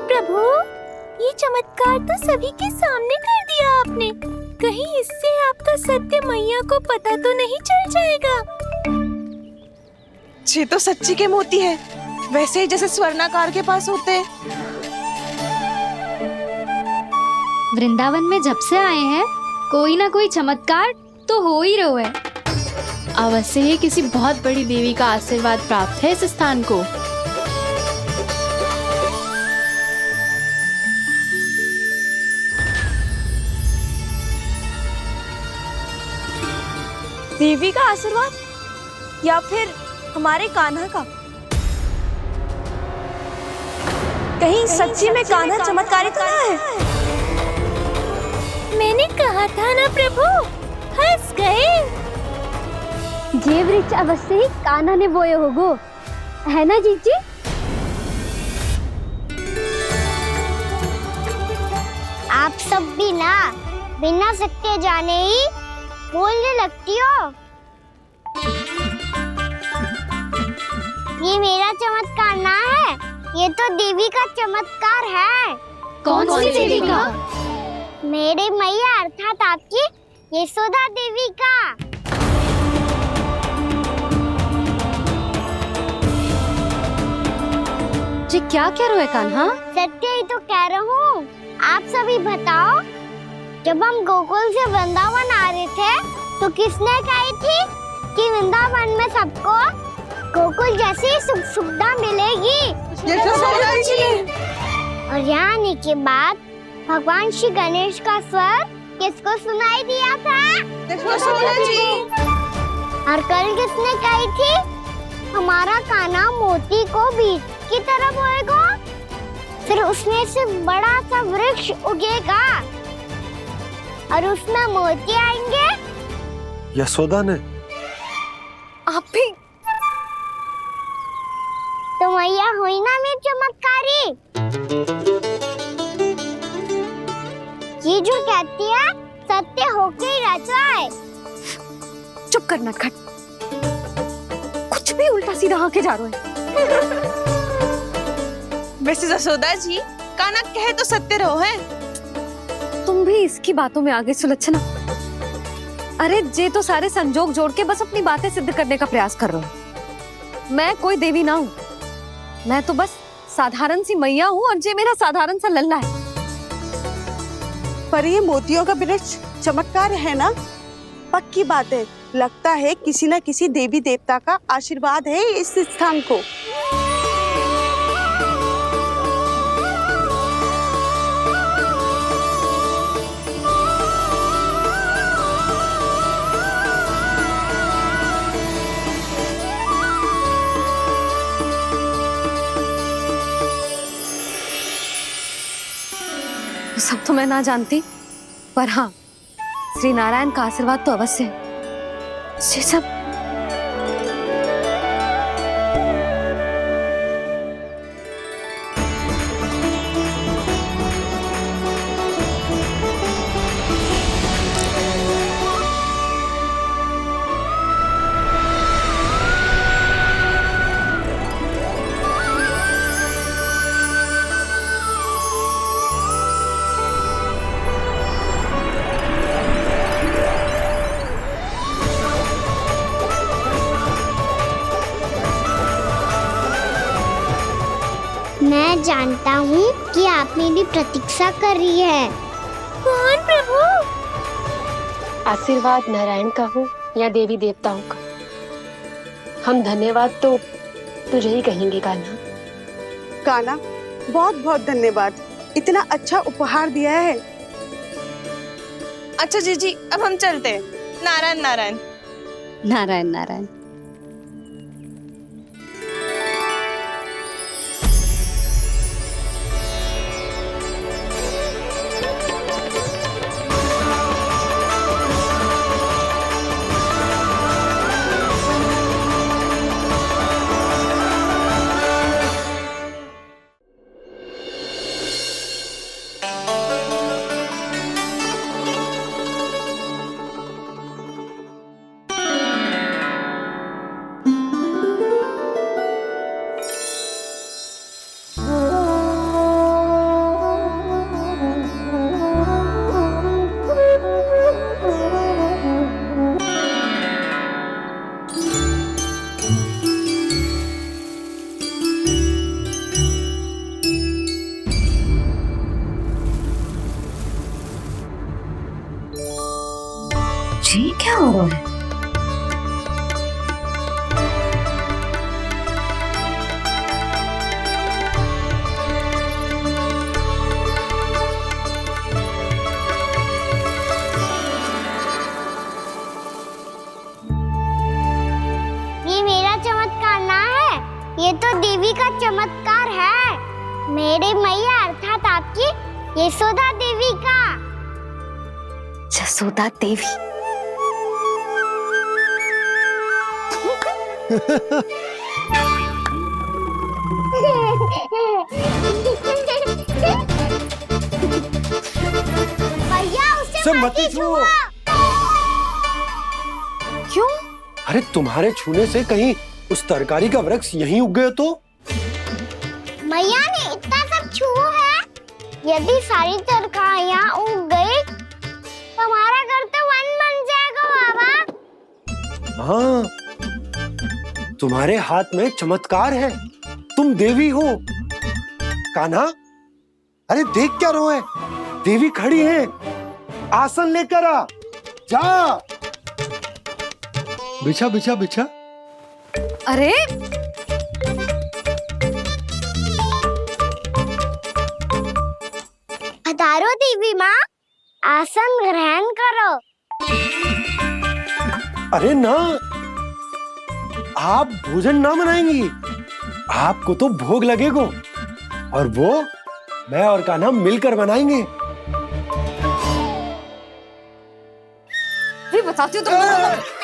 प्रभु, ये चमत्कार तो सभी के सामने कर दिया आपने। कहीं इससे आपका सत्य मैया को पता तो नहीं चल जाएगा? ये तो सच्ची के मोती है, वैसे ही जैसे स्वर्णाकार के पास होते हैं। वृंदावन में जब से आए हैं कोई ना कोई चमत्कार तो हो ही रहा है। अवश्य ही किसी बहुत बड़ी देवी का आशीर्वाद प्राप्त है इस स्थान को। देवी का आशीर्वाद या फिर हमारे कान्हा का? कहीं सच्ची में कान्हा चमत्कारी तो ना है? मैंने कहा था ना प्रभु, हंस गए। ये वृक्ष अवश्य ही कान्हा ने बोए होगो, है ना जीजी? आप सब भी ना बिना सत्य जाने ही बोलने लगती हो। ये मेरा चमत्कार ना है, ये तो देवी का चमत्कार है। कौन सी देवी का? मेरे मैया अर्थात आपकी यशोदा देवी का। जी क्या कह रहे हो कान्हा? सत्य ही तो कह रहा हूँ। आप सभी बताओ, जब हम गोकुल से वृंदावन आ रहे थे तो किसने कही थी कि वृंदावन में सबको गोकुल जैसी सुख सुविधा मिलेगी? यशोदा जी। और यहाँ आने के बाद भगवान श्री गणेश का स्वर किसको सुनाई दिया था? यशोदा जी। और कल किसने कही थी हमारा कान्हा मोती को बीज की तरह बोएगा, फिर उसमें से बड़ा सा वृक्ष उगेगा और उसमें मोती आएंगे? यशोदा ने। आप भी तो मैया हुई ना मेरी चमत्कारी। ये जो कहती है सत्य होके ही रहता है। चुप कर नटखट, कुछ भी उल्टा सीधा आके जा रहे हैं। वैसे यशोदा जी, कान्हा कहे तो सत्य रहो है। तुम भी इसकी बातों में आगे सुलझना। अरे जे तो सारे संजोग जोड़ के बस अपनी बातें सिद्ध करने का प्रयास कर रहे हो। मैं कोई देवी ना हूँ, मैं तो बस साधारण सी मैया हूँ और ये मेरा साधारण सा लल्ला है। पर ये मोतियों का वृक्ष चमत्कार है ना? पक्की बात है, लगता है किसी न किसी देवी देवता का आशीर्वाद है इस स्थान को। सब तो मैं ना जानती, पर हाँ, श्री नारायण का आशीर्वाद तो अवश्य है। ये सब मैं जानता हूँ कि आप मेरी प्रतीक्षा कर रही है। कौन प्रभु? आशीर्वाद नारायण का हो या देवी देवताओं का, हम धन्यवाद तो तुझे ही कहेंगे कान्हा। कान्हा, बहुत बहुत धन्यवाद, इतना अच्छा उपहार दिया है। अच्छा जीजी, अब हम चलते हैं। नारायण नारायण। नारायण नारायण। ये क्या हो रहा है? ये मेरा चमत्कार ना है, ये तो देवी का चमत्कार है। मेरे मैया अर्थात आपकी यशोदा देवी का। यशोदा देवी। भैया उसे मत छुओ। क्यों? अरे तुम्हारे छूने से कहीं उस तरकारी का वृक्ष यहीं उग गए तो? मैया ने इतना सब छुआ है, यदि सारी तरकारियां उग गई तो हमारा घर तो वन बन जाएगा बाबा। हाँ, तुम्हारे हाथ में चमत्कार है, तुम देवी हो। कान्हा, अरे देख क्या रहो है, देवी खड़ी है, आसन लेकर आ, जा। बिछा बिछा बिछा। अरे पधारो देवी माँ, आसन ग्रहण करो। अरे ना, आप भोजन ना बनाएंगी, आपको तो भोग लगेगा और वो मैं और कान्हा मिलकर बनाएंगे। भी बताती हूँ तुमको।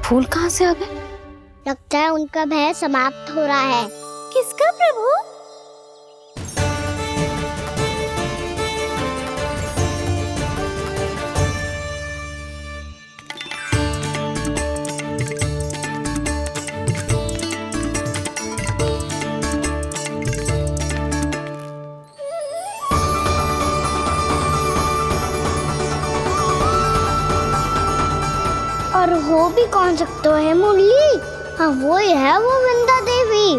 फूल कहाँ से आ गए? लगता लगता है उनका भय समाप्त हो रहा है। किसका प्रभु? और हो भी कौन सकता है मुरली? हाँ वो ही है, वो वृंदा देवी।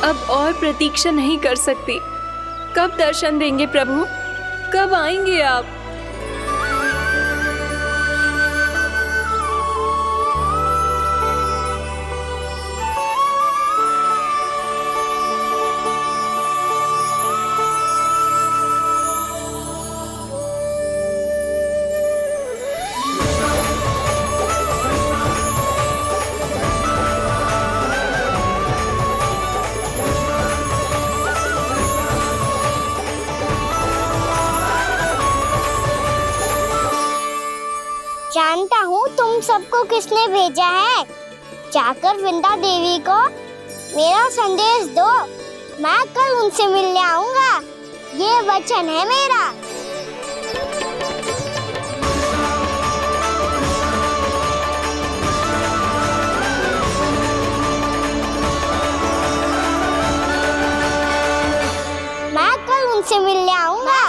अब और प्रतीक्षा नहीं कर सकती। कब दर्शन देंगे प्रभु? कब आएंगे आप? जानता हूँ तुम सबको किसने भेजा है। जाकर वृंदा देवी को मेरा संदेश दो, मैं कल उनसे मिलने आऊंगा। ये वचन है मेरा। मैं कल उनसे मिलने आऊंगा।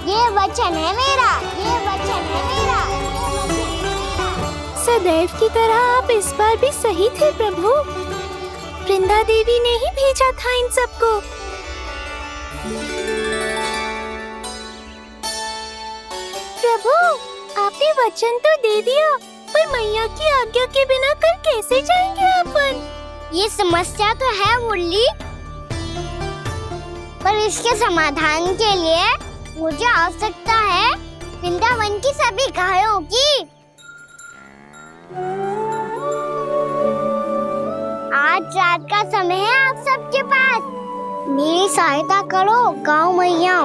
ये वचन है मेरा। सदैव की तरह आप इस बार भी सही थे प्रभु। वृंदा देवी ने ही भेजा था इन सबको। प्रभु, आपने वचन तो दे दिया, पर मैया की आज्ञा के बिना कल कैसे जाएंगे अपन? ये समस्या तो है मुरली, पर इसके समाधान के लिए मुझे आवश्यकता है वृंदावन की सभी गायों की। आज रात का समय है आप सबके पास। मेरी सहायता करो गाँव मैया।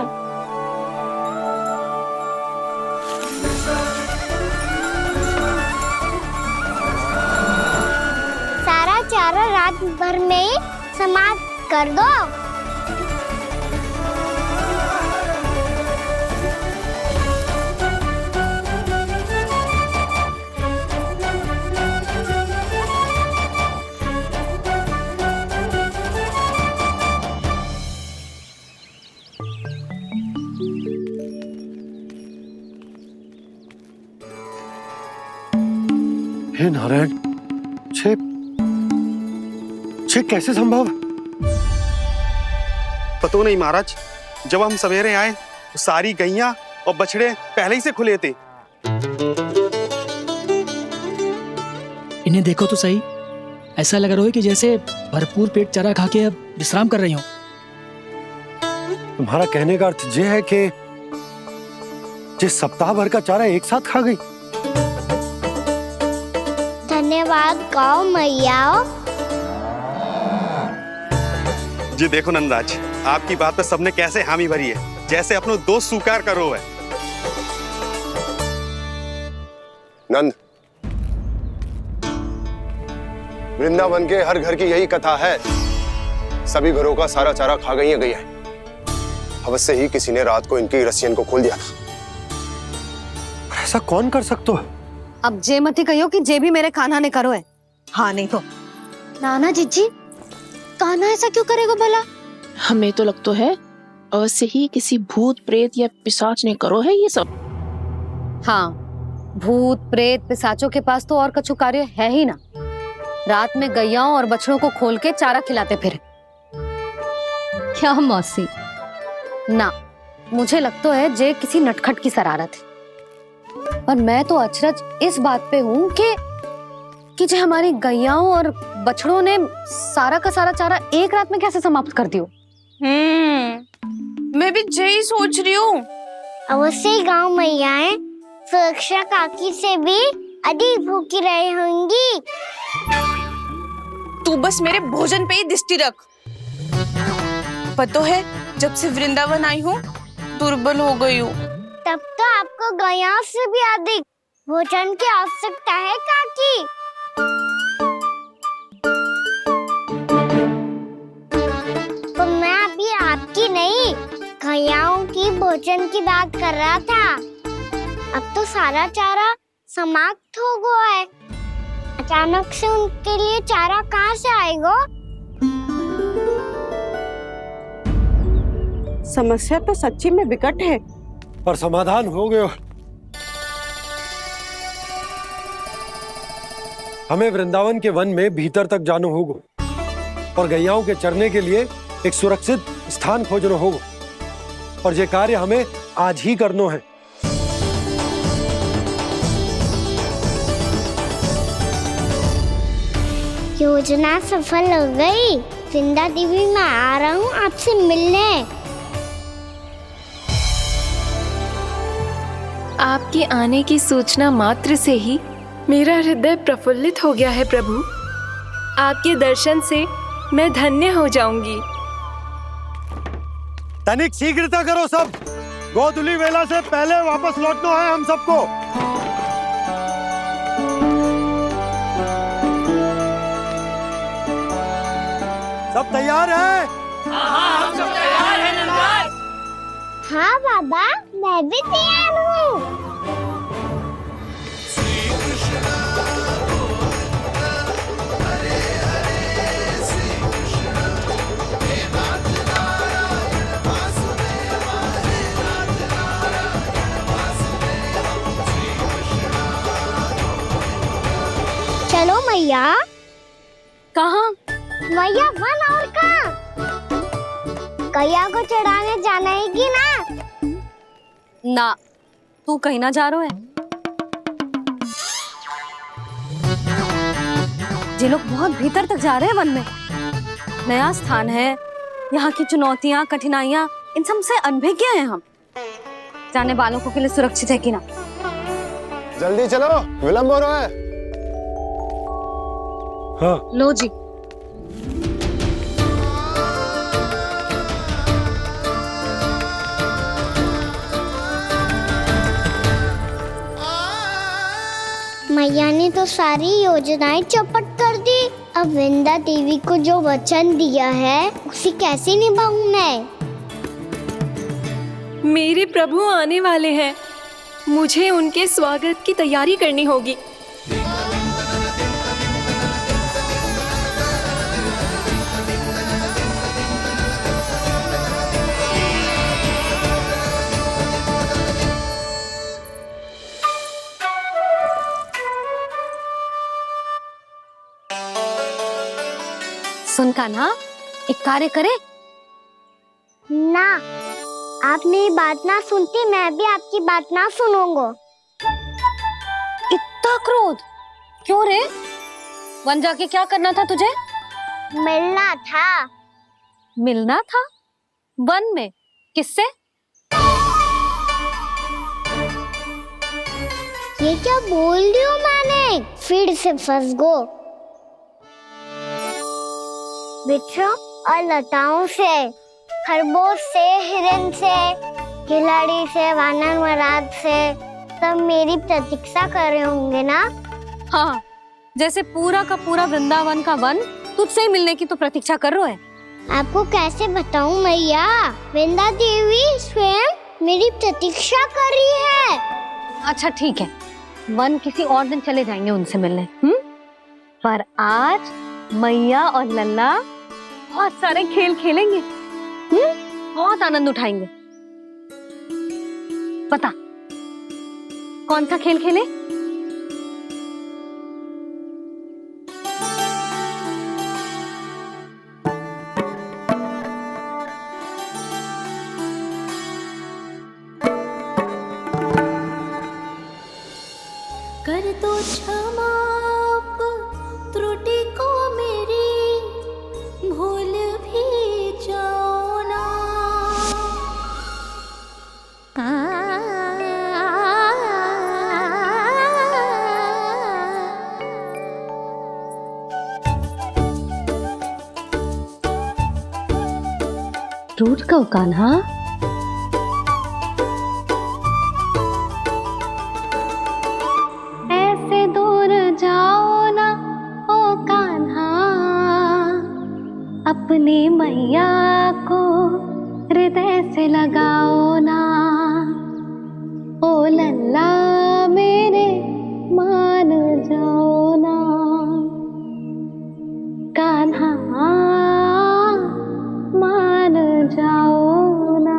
सारा चारा रात भर में समाप्त कर दो। हे नारायण, छे कैसे संभव? पता नहीं महाराज, जब हम सवेरे आए तो सारी गैया और बछड़े पहले ही से खुले थे। इन्हें देखो तो सही, ऐसा लग रहा है कि जैसे भरपूर पेट चारा खा के अब विश्राम कर रही हो। तुम्हारा कहने का अर्थ ये है कि जिस सप्ताह भर का चारा एक साथ खा गई। धन्यवाद गाँव मैया। जी देखो नंदराज, आपकी बात पे सबने कैसे हामी भरी है, जैसे अपनो दोस्त स्वीकार करो है। नंद, वृंदावन के हर घर की यही कथा है। सभी घरों का सारा चारा खा गई है। अवश्य ही किसी ने रात को इनकी रस्सियन को खोल दिया था। ऐसा कौन कर सकते हो? अब जे मत ही कहियो कि जे भी मेरे कान्हा ने करो है। हाँ नहीं तो नाना जीजी, कान्हा ऐसा क्यों करेगा भला? हमें तो लगता है अवश्य ही किसी भूत प्रेत या पिशाच ने करो है ये सब। हाँ, भूत प्रेत पिशाचों के पास तो और कछु कार्य है ही ना। रात में गैयाओं और बछड़ों को खोल के चारा खिलाते फिर। क्या मौसी? ना, मुझे लगता है जे किसी नटखट की शरारत है। और मैं तो अचरज इस बात पे हूँ कि जो हमारी गैयाओं और बछड़ों ने सारा का सारा चारा एक रात में कैसे समाप्त कर दियो। मैं भी यही सोच रही हूँ। अवश्य ही गाँव मैयाएं सुरक्षा काकी से भी अधिक भूखी रही होंगी। तू बस मेरे भोजन पे ही दृष्टि रख। पता है, जब से वृंदावन आई हूँ दुर्बल हो गई हूँ। तब तो आपको गया से भी अधिक भोजन की आवश्यकता है काकी। तो मैं अभी आपकी नहीं, गयाओं की भोजन की बात कर रहा था। अब तो सारा चारा समाप्त हो गया है। अचानक से उनके लिए चारा कहाँ से आएगा? समस्या तो सच्ची में विकट है, पर समाधान हो गयो। हमें वृंदावन के वन में भीतर तक जाना होगा और गैयाओं के चरने के लिए एक सुरक्षित स्थान खोजना होगा, और ये कार्य हमें आज ही करना है। योजना सफल हो गई। वृंदा देवी, मैं आ रहा हूँ आपसे मिलने। आपके आने की सूचना मात्र से ही मेरा हृदय प्रफुल्लित हो गया है प्रभु। आपके दर्शन से मैं धन्य हो जाऊंगी। तनिक शीघ्रता करो सब, गोधुली वेला से पहले वापस लौटना है हम सबको। सब तैयार है? हाँ, हम सब तैयार हैं नंदराज। हाँ बाबा, मैं भी तैयार हूँ। चलो मैया। कहाँ? मैया वन और कहाँ? गैया को चढ़ाने जाना है कि ना? ना, तू कहीं ना जा रहा है। ये लोग बहुत भीतर तक जा रहे हैं वन में। नया स्थान है, यहाँ की चुनौतियाँ, कठिनाइयाँ, इन सब से अनभिज्ञ हैं हम। जाने वालों के लिए सुरक्षित है कि ना? जल्दी चलो, विलंब हो रहा है। हाँ। लो जी। मैया ने तो सारी योजनाएं चौपट कर दी। अब वृंदा देवी को जो वचन दिया है उसे कैसे निभाऊं मैं? मेरे प्रभु आने वाले हैं, मुझे उनके स्वागत की तैयारी करनी होगी। सुन कान्हा, एक कार्य करे ना, आप मेरी बात ना सुनती, मैं भी आपकी बात ना सुनूंगा। इतना क्रोध क्यों रे? वन जाके क्या करना था तुझे? मिलना था। मिलना था? वन में? किससे? ये क्या बोल रही हूँ मैंने? फिर से फंस गो। बिच्छू और लताओं से, खरगोश से, हिरन से, खिलाड़ी से, वानर महाराज से, सब मेरी प्रतीक्षा कर रहे होंगे ना? हाँ, जैसे पूरा का पूरा वृंदावन का वन तुझसे ही मिलने की तो प्रतीक्षा कर रहा है। आपको कैसे बताऊं मैया? वृंदा देवी स्वयं मेरी प्रतीक्षा कर रही है। अच्छा ठीक है, वन किसी और दिन चले जाएंगे उनसे मिलने। पर आज मैया और लल्ला बहुत सारे खेल खेलेंगे। बहुत आनंद उठाएंगे। बता, कौन सा खेल खेले? कर दो क्षमा त्रुटि को मेरी, भूल भी जाओ ना। टूट कब कान्हा? अपनी मैया को हृदय से लगाओ ना, ओ लल्ला मेरे मान जाओ ना, कान्हा मान जाओ ना।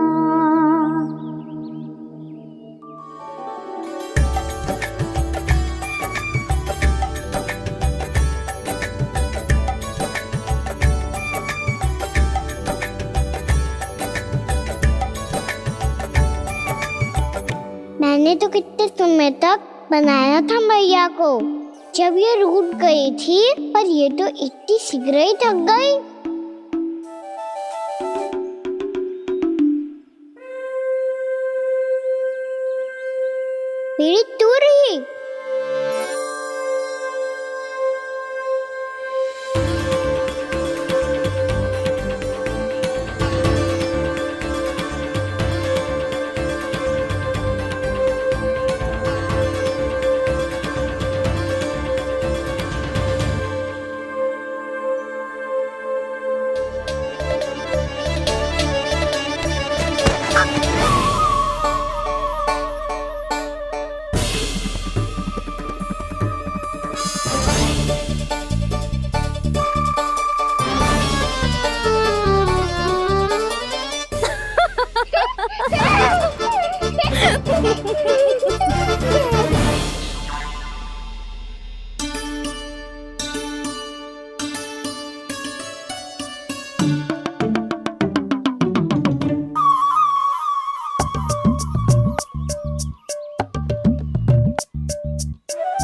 मैंने तो कितने समय तक बनाया था मैया को, जब ये रूठ गई थी, पर ये तो इतनी शीघ्र ही थक गई। मेरी तू रही।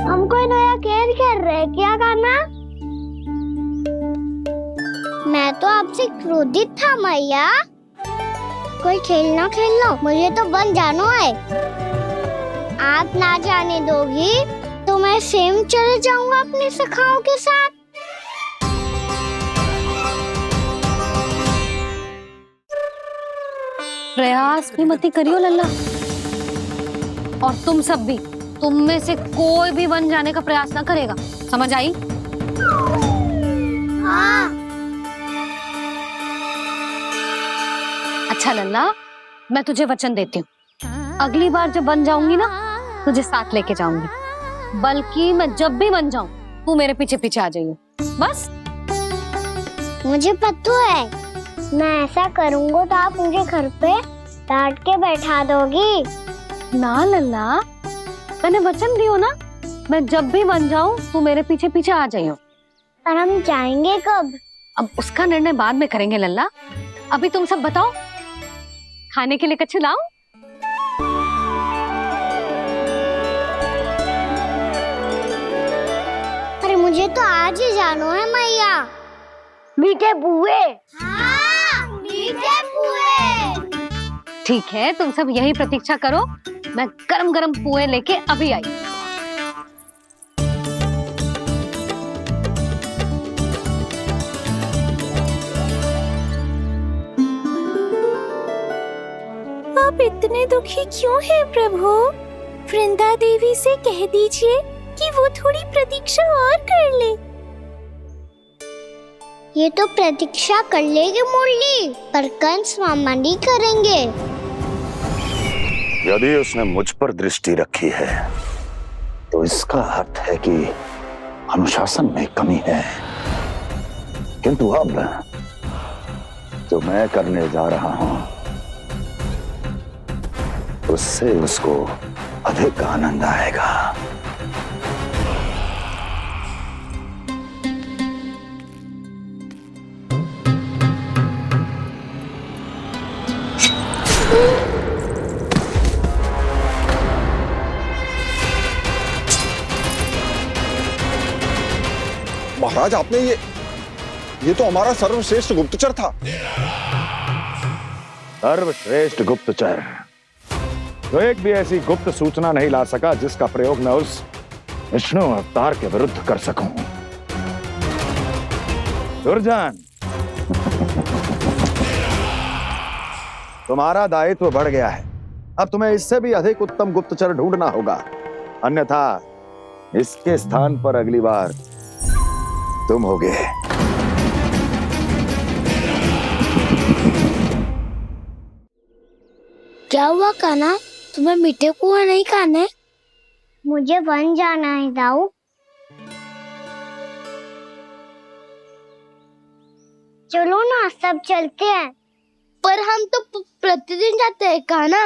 हम कोई नया खेल खेल रहे क्या करना? मैं तो आपसे क्रोधित था मैया। कोई खेलना खेल लो, मुझे तो बन जाना है। आप ना जाने दोगी तो मैं स्वयं चले जाऊंगा अपने सखाओं के साथ। प्रयास भी मत करियो लल्ला, और तुम सब भी, तुम में से कोई भी बन जाने का प्रयास ना करेगा, समझ आई? हाँ। अच्छा लल्ला, मैं तुझे वचन देती हूँ, अगली बार जब बन जाऊंगी ना, तुझे साथ लेके जाऊंगी। बल्कि मैं जब भी बन जाऊं, तू मेरे पीछे पीछे आ जाइयो, बस। मुझे पता है, मैं ऐसा करूंगा तो आप मुझे घर पे डांट के बैठा दोगी। ना लल्ला, मैंने वचन दियो ना, मैं जब भी बन जाऊं तू मेरे पीछे पीछे आ जाइयो। पर हम जाएंगे कब? अब उसका निर्णय बाद में करेंगे लल्ला। अभी तुम सब बताओ, खाने के लिए कुछ लाऊं? अरे मुझे तो आज ही जाना है मैया। मीठे बुए। हाँ, मीठे बुए। ठीक है, तुम सब यही प्रतीक्षा करो, मैं गरम गरम पुए लेके अभी आई। आप इतने दुखी क्यों हैं प्रभु? वृंदा देवी से कह दीजिए कि वो थोड़ी प्रतीक्षा और कर ले। ये तो प्रतीक्षा कर लेगी मुरली, पर कंस मामा नहीं करेंगे। यदि उसने मुझ पर दृष्टि रखी है तो इसका अर्थ है कि अनुशासन में कमी है। किंतु अब जो मैं करने जा रहा हूं उससे उसको अधिक आनंद आएगा। महाराज, आपने ये तो हमारा सर्वश्रेष्ठ गुप्तचर था। सर्वश्रेष्ठ गुप्तचर तो एक भी ऐसी गुप्त सूचना नहीं ला सका जिसका प्रयोग मैं उस विष्णु अवतार के विरुद्ध कर सकूं। दुर्जन, तुम्हारा दायित्व बढ़ गया है। अब तुम्हें इससे भी अधिक उत्तम गुप्तचर ढूंढना होगा, अन्यथा इसके स्थान पर अगली बार तुम होगे। क्या हुआ कान्हा, तुम्हें मीठे कुआं नहीं खाने? मुझे वन जाना है दाऊ। चलो ना, सब चलते हैं। पर हम तो प्रतिदिन जाते हैं कान्हा।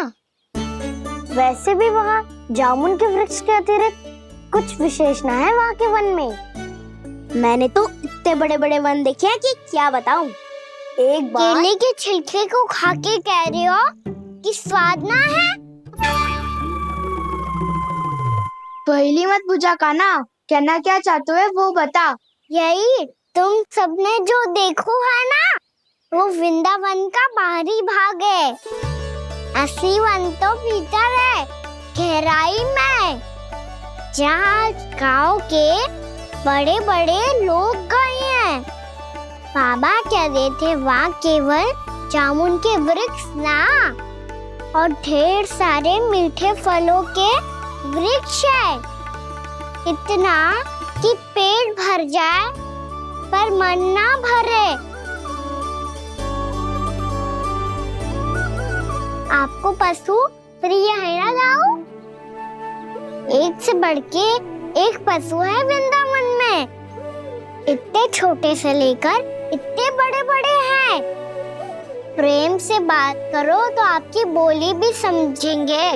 वैसे भी वहाँ जामुन के वृक्ष के अतिरिक्त कुछ विशेष ना है वहाँ के वन में। मैंने तो इतने बड़े बड़े वन देखे हैं कि क्या बताऊं। एक बार केले के छिलके को खा के कह रहे हो कि स्वाद ना है? पहली मत पूछा कान्हा, कहना क्या चाहते हो वो बता। यही तुम सबने जो देखो है ना, वो वृंदावन का बाहरी भाग है। असली वन तो भीतर है, गहराई में, जहाँ गाँव के बड़े बड़े लोग गए हैं। बाबा कह रहे थे वहाँ केवल जामुन के वृक्ष ना, और ढेर सारे मीठे फलों के वृक्ष है। इतना कि पेट भर जाए पर मन ना भरे। आपको पशु प्रिय है ना दाऊ? एक से बढ़ के एक पशु है वृंदावन में। इतने छोटे से लेकर इतने बड़े बड़े हैं। प्रेम से बात करो तो आपकी बोली भी समझेंगे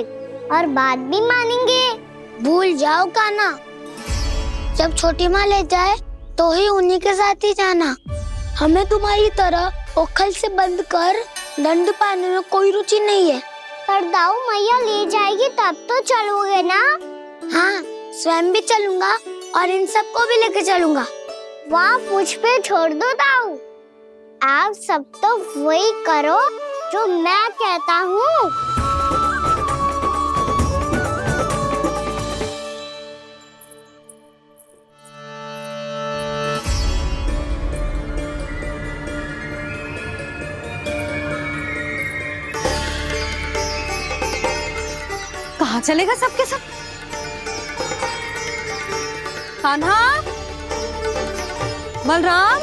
और बात भी मानेंगे। भूल जाओ कान्हा, जब छोटी माँ ले जाए तो ही उन्हीं के साथ ही जाना। हमें तुम्हारी तरह ओखल से बंद कर दंड पाने में कोई रुचि नहीं है। पर दाऊ मैया ले जाएगी तब तो चलोगे ना? हाँ, स्वयं भी चलूंगा और इन सबको भी लेके चलूंगा। वाह, मुझ पे छोड़ दो दाऊ। आप सब तो वही करो जो मैं कहता हूँ। कहाँ चलेगा सबके सब? कान्हा, बलराम,